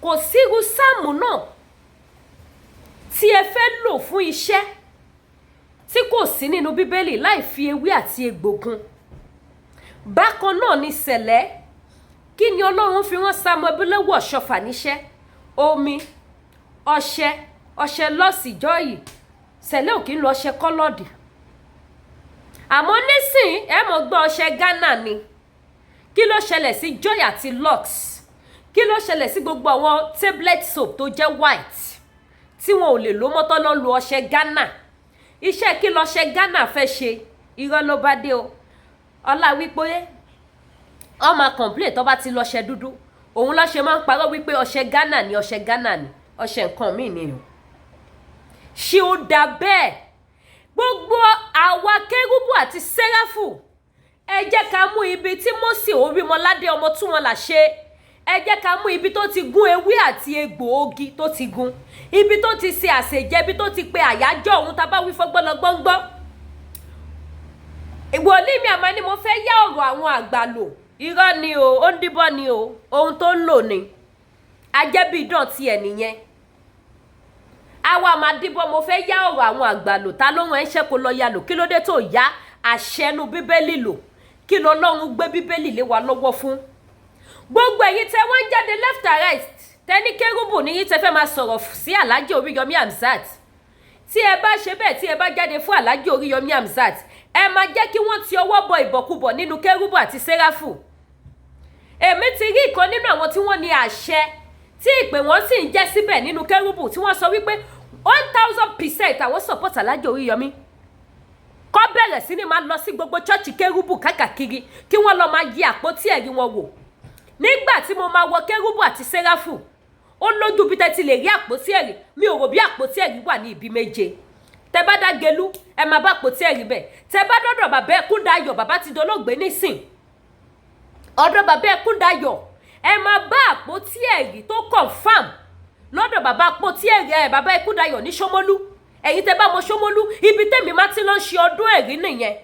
Kò sí irú sáàmù náà tí ẹ fẹ́ lò fún iṣẹ́ tí kò sí nínú Bíbélì láì fi ewé àti egbò kún. Bákan náà ni Sẹ̀lẹ̀. Kí ni Ọlọ́run fi rán Samuel Bílẹ̀wọ̀ Ṣọfà níṣẹ́? Omi, ọṣẹ lọ́ọ̀sì jọ́yì. Sẹ̀lẹ̀ ò kí ń lo ọṣẹ kọ́lọ́ọ̀dì. Àmọ́ nísìn ẹ mọ̀ gbọ́ ọṣẹ Ghana ni. Kí ló ṣẹlẹ̀ sí Joy àti Lux? Kí ló ṣẹlẹ̀ sí gbogbo àwọn tablet soap tó jẹ́ white tí wọn ò lè lò mọ́tọ́ lọ́ lo ọṣẹ Ghana? Iṣẹ́ kí lọṣẹ Ghana fẹ́ ṣe? Irọ́ ló bá dé o. Ọlá wípé ó máa complain tó bá ti lọṣẹ dúdú. Òun ló ṣe máa ń parọ́ wípé ọṣẹ Ghana ni, ọṣẹ Ghana ni, ọṣẹ nǹkan míì ni o. Ṣé ó dà bẹ́ẹ̀? Gbogbo àwa Kerubu àti Serafu, ẹ jẹ́ ká mú ibi tí Mósè Orímọládé ọmọ Túnmọ̀lá ṣe. Ẹ jẹ́ ká mú ibi tó ti gún ewé àti egbò ogi tó ti gún. Ibi tó ti ṣe àṣejẹ, ibi tó ti pe àyájọ́ òun tá bá wí fọ́gbọ́n lọ gbọ́ngbọ́n. Ìwòlí mi àmọ́ ni mo fẹ́ yá ọ̀rọ̀ àwọn àgbà lò. Irọ́ ni o, ó ń díbọ́ ni o, ohun tó ń lò ni. Ajẹ́bí ìdọ̀tí ẹ̀ nìyẹn. Àwa máa díbọ́, mo fẹ́ yá ọ̀rọ̀ àwọn àgbà lò. Ta ló rán ẹṣẹ́ kó lọ yá lò? Kí ló dé tó yá àṣẹnu Bíbélì lò? Kí ló Ọlọ́run gbé Bíbélì lé wa lọ́wọ́ fún? Gbogbo ẹ̀yin tẹ́ wọ́n ń jáde left and right, tẹ́ ní Kerubu ní yín tẹ́ fẹ́ máa sọ̀rọ̀ sí Alhaji Oríyọmí Hamzat. Tí ẹ bá ṣe bẹ́ẹ̀, tí ẹ bá jáde fún Alhaji Oríyọmí Hamzat, ẹ máa jẹ́ kí wọ́n ti ọwọ́ bọ ìbọ̀kúbọ̀ nínú Kerubu àti Serafu. Èmi ti rí ìkan nínú àwọn tí wọ́n ní àṣẹ tí ìpè wọ́n sì ń jẹ́ síbẹ̀ nínú Kerubu tí wọ́n sọ wípé 1000% àwọn support Alhaji Oríyọmí. Kó bẹ̀rẹ̀ sí ni máa lọ sí gbogbo chọ́ọ̀chì Kerubu káàkiri kí wọ́n lọ máa yí àpótí ẹ̀rí wọn wò. Nígbà tí mo máa wọ Kerubu àti Serafu, ó lójú bí tẹ́ ti lè rí àpótí ẹ̀rí. Mi ò rò bí àpótí ẹ̀rí wà ní ibi méje. Tẹ́ bá dá Gelu, ẹ máa bá àpótí ẹ̀rí bẹ̀. Tẹ́ bá dọ́dọ̀ bàbá Ẹkúndayọ̀, bàbá ti dolóògbé nísìn. Ọ̀dọ̀ bàbá Ẹkúndayọ̀, ẹ máa bá àpótí ẹ̀rí tó confirm lọ́dọ̀ bàbá àpótí ẹ̀rí bàbá Ẹkúndayọ̀ ní Ṣómólú. Ẹ̀yin tẹ́ bá mọ Ṣómólú, ibi tẹ́mi máa ti lọ ṣe ọdún ẹ̀rí nìyẹn.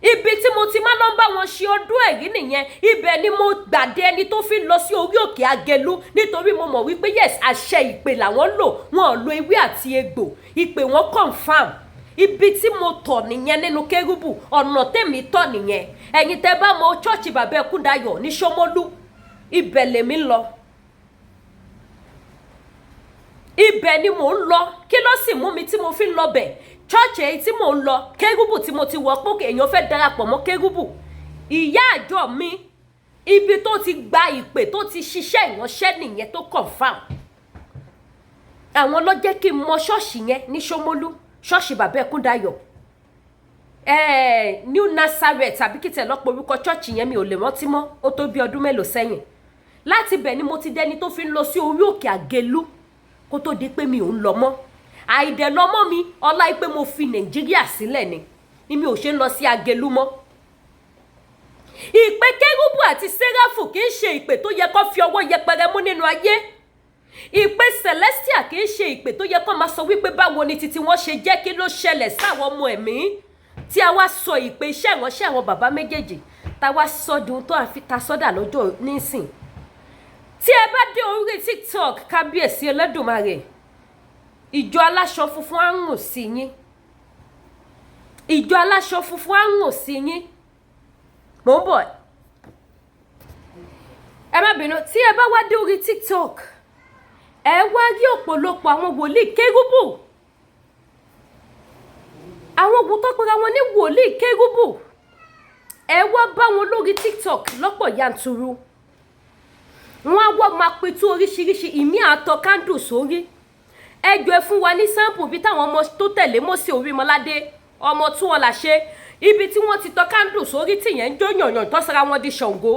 Ibi tí mo ti máa lọ bá wọn ṣe ọdún ẹ̀rí nìyẹn. Ibẹ̀ ni mo gbàdé ẹni tó fi lọ sí orí òkè Agelu nítorí mo mọ̀ wípé yes, àṣẹ ìpè làwọn lò, wọn ò lo ewé àti egbò. Ìpè wọn confirm. Ibi tí mo tọ̀ nìyẹn nínú Kerubu, ọ̀nà tèmi tọ̀ nìyẹn. Ẹ̀yin tẹ́ bá mọ chọ́ọ̀chì bàbá Ẹkúndayọ̀ ní Ṣómólú, ibẹ̀ lèmi ń lọ. Ibẹ̀ ni mò ń lọ. Kí ló sì mú mi tí mo fi ń lọ bẹ̀? Church èyí tí mò ń lọ, Kerubu tí mo ti wọ pé èèyàn fẹ́ darapọ̀ mọ́ Kerubu. Ìyá àjọ mi, ibi tó ti gba ìpè tó ti ṣiṣẹ́ ìránṣẹ́ nìyẹn tó confirm. Àwọn ló jẹ́ kí n mọ ṣọ́ọ̀ṣì yẹn ní Ṣómólú, ṣọ́ọ̀ṣì bàbá Ẹkúndayọ̀. New Nazareth àbí kí tẹ̀ lọ́pọ̀ orúkọ chọ́ọ̀chì yẹn mi ò lè rántí mọ́, ó tó bí ọdún mélòó sẹ́yìn. Láti bẹ̀ ni mo ti dẹni tó fi ń lọ sí orí òkè Agelu kó tó di pé mi ò ń lọ mọ́. Àìdẹ̀ lọ́mọ́ mi, ọlá pé mo fi Nàìjíríà sílẹ̀ ni mi ò ṣe ń lọ sí Agelu mọ́. ìpè Kérúbù àti Séráfù kì í ṣe ìpè tó yẹ kó fi ọwọ́ yẹpẹrẹ mú nínú ayé. Ìpè Celestial kì í ṣe ìpè tó yẹ kó máa sọ wípé báwo ni títí wọ́n ṣe jẹ́, kí ló ṣẹlẹ̀ sáwọn ọmọ ẹ̀mí, tí a wá sọ ìpè iṣẹ́ ìránṣẹ́ àwọn bàbá méjèèjì tá wá sọ di ohun tó àfi ta sọ́dà lọ́jọ́ nísìn. Tí ẹ bá dé orí TikTok, kábíyèsí Olódùmarè, ìjọ aláṣọ funfun á rùn sí yín. Ìjọ aláṣọ funfun á rùn sí yín. Mò ń bọ̀. Ẹ má bínú, tí ẹ bá wá dé orí TikTok, ẹ wá rí ọ̀pọ̀lọpọ̀ àwọn wòlíì Kérúbù. Àwọn ogun tó pera wọn ní wòlíì Kérúbù. Ẹ wá bá wọn lórí TikTok lọ́pọ̀ yanturu. Wọ́n á wá máa pitú oríṣiríṣi, ìmí àtọ kándù sórí. Ẹ jọ̀ọ́ ẹ fún wa ní sample bí táwọn ọmọ tó tẹ̀lé Mósè Orímọládé, ọmọ tí wọ́n là ṣe, ibi tí wọ́n ti tọ kándù sórí tìyẹn ń jó yànyàn tó sara wọn di Ṣàngó.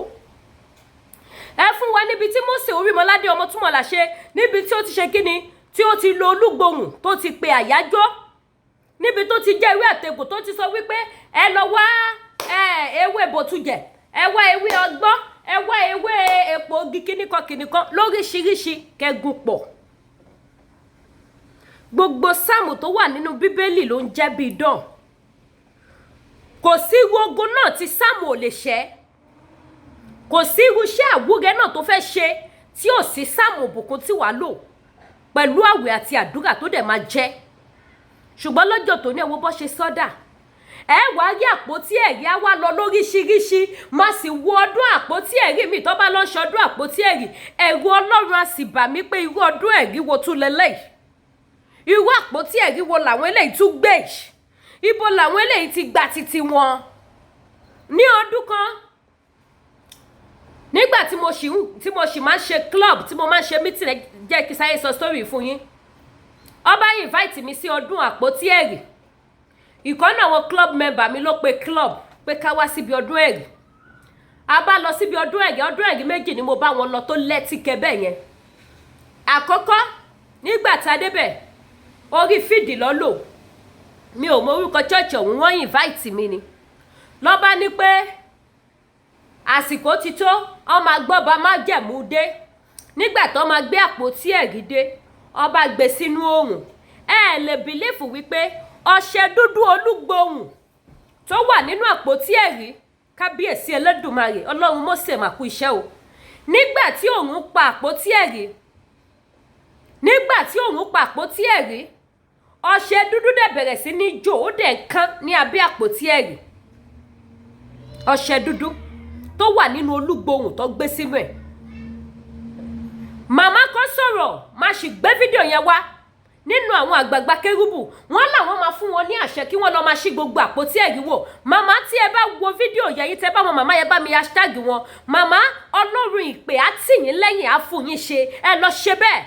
Ẹ fún wa níbi tí Mósè Orímọládé ọmọ tí wọ́n là ṣe, níbi tí ó ti ṣe kíni, tí ó ti lo olúgbòhùn tó ti pe àyájọ́, níbi tó ti jẹ́ ewé àtegbò tó ti sọ wípé ẹ lọ wá ewé bòtújẹ, ẹ wá ewé ọgbọ́n, ẹ wá ewé èpò igi kíníkan lóríṣiríṣi kẹgùn pọ̀. Gbogbo sáàmù tó wà nínú Bíbélì ló ń jẹ́ bí idán. Kò sí ogun náà tí sáàmù ò lè ṣẹ́. Kò sí irúṣẹ́ àwúrẹ́ náà tó fẹ́ ṣe tí ò sí sáàmù òbùkún tí wàá lò pẹ̀lú àwẹ̀ àti àdúrà tó dẹ̀ máa jẹ́. Ṣùgbọ́n lọ́jọ́ tó ní ẹwọ́ bọ́ ṣe sọ́dà. Ẹ wá rí àpótí ẹ̀rí á wá lọ lóríṣiríṣi, má sì wo ọdún àpótí ẹ̀rí mi tó bá lọ ṣọdún àpótí ẹ̀rí. Ẹ̀rù Ọlọ́run á sì bà mí pé irú ọdún ẹ̀rí wo tún lélẹ́yìí. Irú àpótí ẹ̀rí wo làwọn eléyìí tún gbé? Ibo làwọn eléyìí ti gba titi wọn? Ní ọdún kan, nígbà tí mo sì máa ń ṣe club, tí mo máa ń ṣe meeting, jẹ́ kí sáyé sọ story fún yín. Ọba invite mi sí ọdún àpótí ẹ̀rí. Ìkọ́nà àwọn club member mi ló pe club pé ká wá síbi ọdún ẹ̀rí. A bá lọ síbi ọdún ẹ̀rí méjì ni mo bá wọn lọ tó lẹ́tíkẹ́ bẹ́ẹ̀ yẹn. Àkọ́kọ́, nígbà tá a débẹ̀, orí fídì lọ lò. Mi ò mọ orúkọ church ọ̀hún, wọ́n invite mi ni. Lọ́ba ní pé àsìkò ti tó, ó máa gbọ́ba májẹ̀mú dé. Nígbà tó máa gbé àpótí ẹ̀rí dé, ọba gbé sínú oòrùn. Ẹ lè bìlífù wípé ọṣẹ dúdú olúgbòhùn tó wà nínú àpótí ẹ̀rí, kábíyèsí Olódùmarè, Ọlọ́run Mósè mà kú iṣẹ́ o. Nígbà tí òun pa àpótí ẹ̀rí, ọṣẹ dúdú dẹ̀ bẹ̀rẹ̀ sí ní jò, ó dẹ̀ ń kán ní abẹ́ àpótí ẹ̀rí. Ọṣẹ dúdú tó wà nínú olúgbòhùn tó gbé sínú ẹ̀. Màmá kan sọ̀rọ̀, má sì gbé fídíò yẹn wá. Nínú àwọn àgbààgbà Kérúbù, wọ́n làwọn máa fún wọn ní àṣẹ kí wọ́n lọ máa ṣí gbogbo àpótí ẹ̀rí wò. Màmá, tí ẹ bá wo fídíò yẹn, tẹ́ bá wọn màmá yẹn bá mi hashtag wọn. Màmá, Ọlọ́run ìpè á tì yín lẹ́yìn, á fún yín ṣe. Ẹ lọ ṣe bẹ́ẹ̀.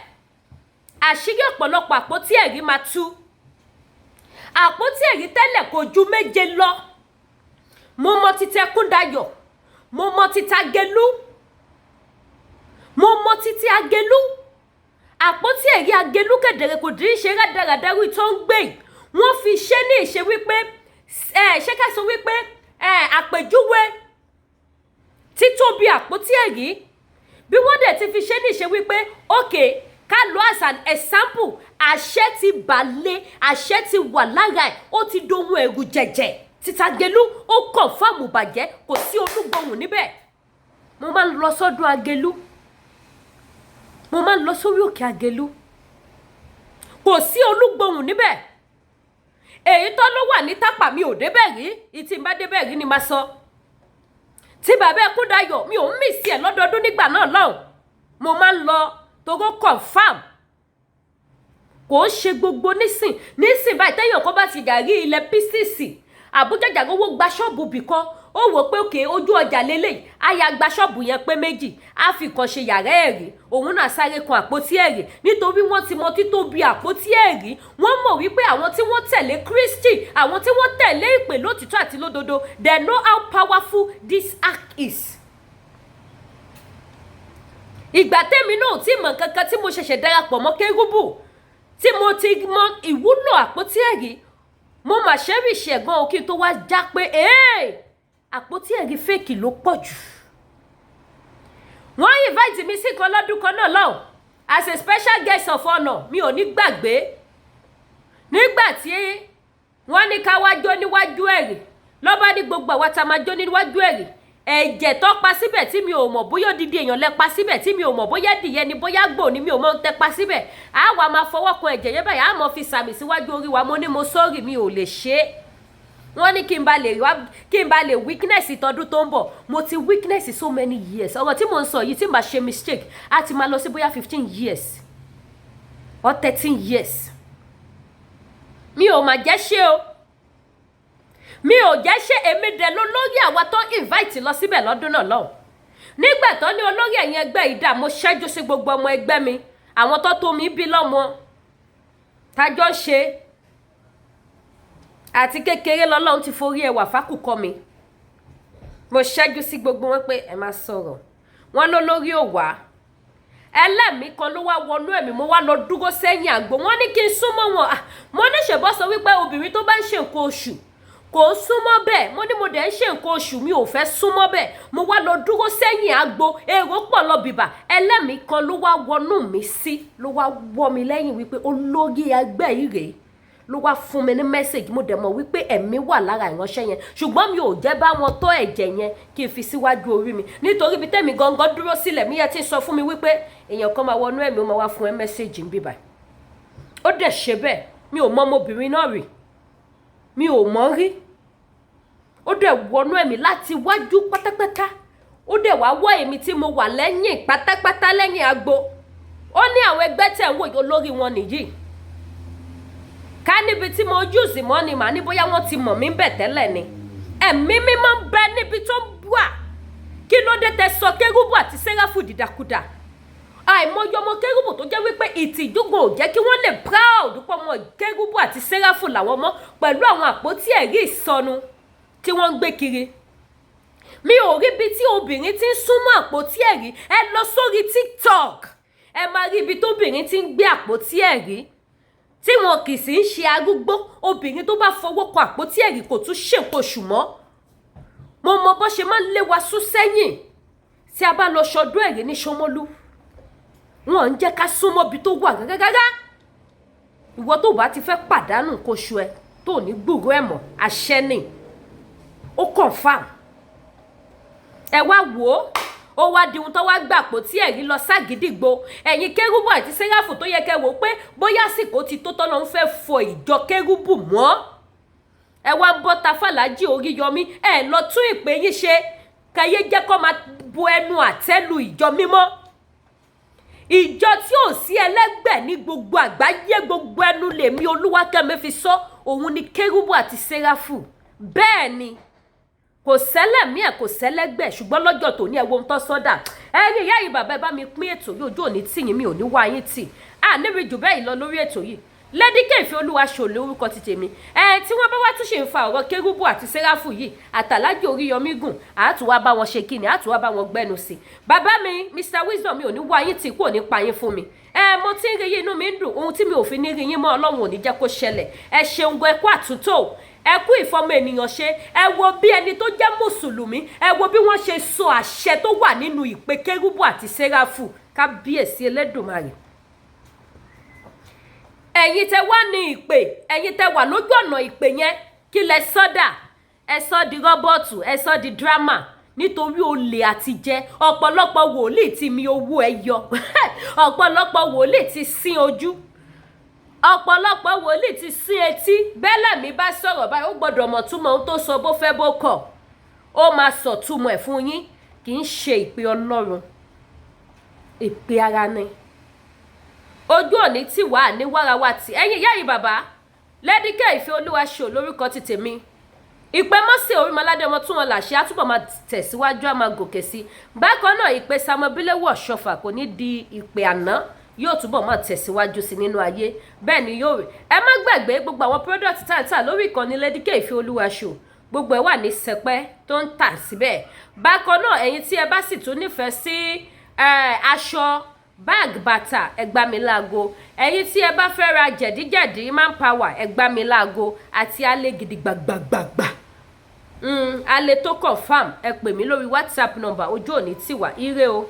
Àṣírí ọ̀pọ̀lọpọ̀ àpótí ẹ̀rí máa tú. Àpótí ẹ̀rí tẹ́lẹ̀ kò ju 7 lọ. Mo mọ títí Ẹkúndayọ̀, mo mọ títí Agẹlú, mo mọ títí Agẹlú. Àpótí ẹ̀rí Agẹlú kẹ̀dẹ̀rẹ̀ kò dín ṣe rádaràdà rí tó ń gbé. Wọ́n fi ṣe ní ìṣe wípé ṣé ká sọ wípé àpèjúwe títóbi àpótí ẹ̀rí, bí wọ́n dẹ̀ ti fi ṣe ní ìṣe wípé okay, ká lọ as an example, àṣẹ ti balẹ̀, àṣẹ ti wà lára ẹ̀, ó ti dohun ẹ̀rù jẹ̀jẹ̀. Títà Agẹlú ó confirm bàjẹ́, kò sí olúgbòhùn níbẹ̀. Mo máa ń lọ sọ́dún Agẹlú, mo máa ń lọ sórí òkè Agẹlú, kò sí olúgbòhùn níbẹ̀. Èyí tó ló wà ní Tápà mi ò débẹ̀ rí, ìtì bá débẹ̀ rí ni máa sọ. Tí bàbá Ẹkúndayọ̀, mi ò ń miss ẹ̀ lọ́dọọdún nígbà náà lọ́hùn. Mo máa ń lọ togo confirm. Kò ń ṣe gbogbo nísìn báyìí tẹ́yàn kan bá ti gàrí ilẹ̀ písìsì, àbújájà owó gba ṣọ́ọ̀bù bìkan, ó wò pé òkè ojú ọjà lélẹ̀, àyà gba ṣọ́ọ̀bù yẹn pé 2, á fi kan ṣe yàrá ẹ̀rí, òun náà sáré kan àpótí ẹ̀rí. Nítorí wọ́n ti mọ títóbi àpótí ẹ̀rí, wọ́n mọ̀ wípé àwọn tí wọ́n tẹ̀lé Kristi, àwọn tí wọ́n tẹ̀lé ìpè lótìtọ́ àti lódodo, they know how powerful this act is. Ìgbà tẹ́mi náà tí mọ̀ kankan, tí mo ṣẹ̀ṣẹ̀ darapọ̀ mọ́ Kérúbù, tí mo ti mọ ìwúlò àpótí ẹ̀rí, mo mà ṣẹ́rìṣì ẹ̀gbọ́n òkè tó wá já pé àpótí ẹ̀rí fake ló pọ̀ jù. Wọ́n invite mi sí kan lọ́dún kan náà lọ́hùn as a special guest of honor, mi ò ní gbàgbé. Nígbà tí wọ́n ní ká wá jó níwájú ẹ̀rí, ló bá ní gbogbo àwa tá máa jó níwájú ẹ̀rí, ẹ̀jẹ̀ tó pa síbẹ̀ tí mi ò mọ̀ bóyá odidi èèyàn lẹ pa síbẹ̀ tí mi ò mọ̀ bóyá dìyẹ ni bóyá gbò ni mi ò mọ̀ tẹ pa síbẹ̀, á wá máa fọwọ́ kan ẹ̀jẹ̀ yẹn báyìí, á mọ̀ fi sàmì síwájú orí wa. Mo ní mo sọ́ọ̀rì, mi ò lè ṣe é. Wọ́n ní kí n bá lè weakness tọdún tó ń bọ̀. Mo ti weakness so many years. Ọ̀rọ̀ tí mo ń sọ yìí tí n bá ṣe mistake á ti máa lọ sí bóyá 15 years or 13 years. Mi ò mà jẹ́ ṣe o. Mi ò jẹ́ ṣe, èmi dẹ̀ lólórí àwa tó invite lọ síbẹ̀ lọ́dún náà lọ́hùn. Nígbà tó ní olórí ẹ̀yin ẹgbẹ́ ìdá, mo ṣẹ́jú sí gbogbo ọmọ ẹgbẹ́ mi, àwọn tó tó mi bí lọ́mọ tájọ́ ṣe. Àti kékeré lọ́lọ́run ti forí ẹwà fákùkọ mi. Mo ṣẹ́jú sí gbogbo wọn pé ẹ má sọ̀rọ̀. Wọ́n lólórí ò wá. Ẹlẹ́mìí kan ló wá wọnú ẹ̀mí, mo wá lọ dúró sẹ́yìn àgbo. Wọ́n ní kí n súnmọ́ wọn. Mo ní ṣèbọ́ sọ wípé obìnrin tó bá ń ṣe nǹkan oṣù kò ń súnmọ́ bẹ́ẹ̀. Mo ní mo dẹ̀ ń ṣe nǹkan oṣù, mi ò fẹ́ súnmọ́ bẹ́ẹ̀. Mo wá lọ dúró sẹ́yìn àgbo, èrò pọ̀ lọ bìbà. Ẹlẹ́mìí kan ló wá wọnú mi sí, ló wá wọ́ mi lẹ́yìn wípé olórí ẹgbẹ́ yìí rèé, ló wá fún mi ní message. Mo dẹ̀ mọ̀ wípé ẹ̀mí wà lára ìránṣẹ́ yẹn, ṣùgbọ́n mi ò jẹ́ bá wọn tó ẹ̀jẹ̀ yẹn kí n fi síwájú orí mi, nítorí bí tẹ́mi gangan dúró sílẹ̀ mi yẹn ti sọ fún mi wípé èèyàn kan máa wọnú ẹ̀mí, ó máa wá fún ẹ message ń bíbà. Ó dẹ̀ ṣe bẹ́ẹ̀. Mi ò mọ ọmọbìnrin náà rí, mi ò mọ̀ rí. Ó dẹ̀ wọnú ẹ̀mí láti wájú pátápátá. Ó dẹ̀ wá wọ́ èmi tí mo wà lẹ́yìn pátápátá lẹ́yìn agbo. Ó ní àwọn ẹgbẹ́ tẹ̀ ń wò olórí wọn nìyí. Ká níbi tí mo use mọ́ ni màá ní bóyá wọ́n ti mọ̀ mí bẹ̀ tẹ́lẹ̀ ni. Ẹ̀mí mímọ́ ń bẹ níbi tó wà. Kí ló dé tẹ sọ Kérúbù àti Séráfù dìdàkudà? Àìmọye ọmọ Kérúbù tó jẹ́ wípé ìtìjúgbò ò jẹ́ kí wọ́n lè proud pọ̀ mọ́ Kérúbù àti Séráfù làwọn mọ́ pẹ̀lú àwọn àpótí ẹ̀rí ìsọnù tí wọ́n ń gbé kiri. Mi ò rí ibi tí obìnrin ti ń súnmọ́ àpótí ẹ̀rí. Ẹ lọ sórí TikTok, ẹ máa rí ibi tóbìnrin ti ń gbé àpótí ẹ̀rí tí wọn kì í sì ń ṣe arúgbó. Obìnrin tó bá fọwọ́ kan àpótí ẹ̀rí kò tún ṣe nǹkan oṣù mọ́. Mo mọ bó ṣe máa ń lé wa sún sẹ́yìn tí a bá lọ ṣọdún ẹ̀rí ní Ṣómólú. Wọn ń jẹ́ ká súnmọ́ ibi tó wà gágágá. Ìwọ tó bá ti fẹ́ pàdánù nǹkan oṣù ẹ tó ní gbúròó ẹ̀ mọ́, àṣẹ ni. Ó confirm. Ẹ wá wò ó wá di ohun tó wá gbà àpótí ẹ̀rí lọ ságídígbò. Ẹ̀yin Kérúbù àti Séráfù tó yẹ kẹ́ wò pé bóyá àsìkò ti tó tọ́nà ń fẹ́ fọ ìjọ Kérúbù mọ́. Ẹ wá ń bọ́ ta Fàlájì Oríyọmí, ẹ lọ tún ìpè yín ṣe. Kẹ́yé jẹ́ kó máa bu ẹnu àtẹ́lu ìjọ mímọ́. Ìjọ tí ò sí ẹlẹ́gbẹ́ ní gbogbo àgbáyé, gbogbo ẹnu lèmi Olúwakẹ́mi fi sọ, òun ni Kérúbù àti Séráfù. Bẹ́ẹ̀ ni. Kò sẹ́lẹ̀mí ẹ̀ kò sẹ́lẹ́gbẹ́, ṣùgbọ́n lọ́jọ́ tó ní ẹwọ́ ń tọ́ sọ́dà. Ẹ̀yin ìyá yìí bàbá ẹ bá mi pín ètò yìí, ojú òní tì yín, mi ò ní wá yín tì. Níbi jù bẹ́ẹ̀ lọ lórí ètò yìí. Lady Kẹ́hìnfẹ́ Olúwaṣòlè orúkọ ti tèmi. Tí wọ́n bá wá tún ṣe ń fa ọ̀rọ̀ Kérúbù àti Séráfù yìí àtàlájì Oríyọmí gùn, àátù wá bá wọn ṣe kíni, àátù wá bá wọn gbẹ́nu sí. Bàbá mi Mr Wisdom, mi ò ní wá yín tì, kò ní pa yín fún mi. Mo ti ń rí yín, inú mi ń dùn. Ohun tí mi ò fi ní rí yín mọ́ Ọlọ́run ò ní jẹ́ kó ṣẹlẹ̀. Ẹ ṣeun gan, ẹ kú àtúntò, ẹ kú ìfọmọ ènìyàn ṣe. Ẹ wo bí ẹni tó jẹ́ mùsùlùmí, ẹ wo bí wọ́n ṣe sọ àṣẹ tó wà nínú ìpè Kérúbù àti Séráfù. Kábíyèsí Elédùmarè. Ẹ̀yin tẹ́ wà ní ìpè, ẹ̀yin tẹ́ wà lójú ọ̀nà ìpè yẹn, kí lẹ sọ́dà? Ẹ sọ di rọ́bọ̀tù, ẹ sọ di drama nítorí olè àtijẹ. Ọ̀pọ̀lọpọ̀ wòlíì ti mi owó ẹ yọ. Ọ̀pọ̀lọpọ̀ wòlíì ti sín ojú. Ọ̀pọ̀lọpọ̀ wòlíì ti sín etí. Bẹ́lẹ̀ mi bá sọ̀rọ̀ báyìí, ó gbọ́dọ̀ mọ̀ túmọ̀ ohun tó sọ bó fẹ́ bó kọ̀. Ó máa sọ túmọ̀ ẹ̀ fún yín. Kì í ṣe ìpè Ọlọ́run. Ìpè ara ni. Ojú òní tí wà ní wárawàtì. Ẹ̀yin ìyá yìí bàbá, Lady Kẹ́hìnfẹ́ Olúwaṣòlè lórúkọ ti tèmi. Ìpè Mósè Orímọládé ọmọ tún wọn làṣẹ, àtúbọ̀ máa tẹ̀síwájú, á máa gòkè sí. Bákan náà ìpè Samuel Bíléwò Ọ̀ṣọ́fà kò ní di ìpè àná, yóò túbọ̀ máa tẹ̀síwájú sí nínú ayé. Bẹ́ẹ̀ ni yóò rí. Ẹ má gbàgbé gbogbo àwọn product tàǹtà lórí ìkànnì Lady Kẹ́hìnfẹ́ Olúwaṣòlè. Gbogbo ẹ̀ wà ní sẹpẹ́ tó ń tà síbẹ̀. Bákan náà ẹ̀yin tí ẹ bá sì tún nífẹ̀ẹ́ sí aṣọ, bag, bàtà, ẹ gbá mi láago. Ẹ̀yin tí ẹ bá fẹ́ ra jẹ̀díjẹ̀dí manpower, ẹ gbá mi láago àti alẹ́ gidi gbàgbàgbàgbà. alẹ́ tó confam ẹ pè mí lórí WhatsApp number ojú òní tiwa ire o.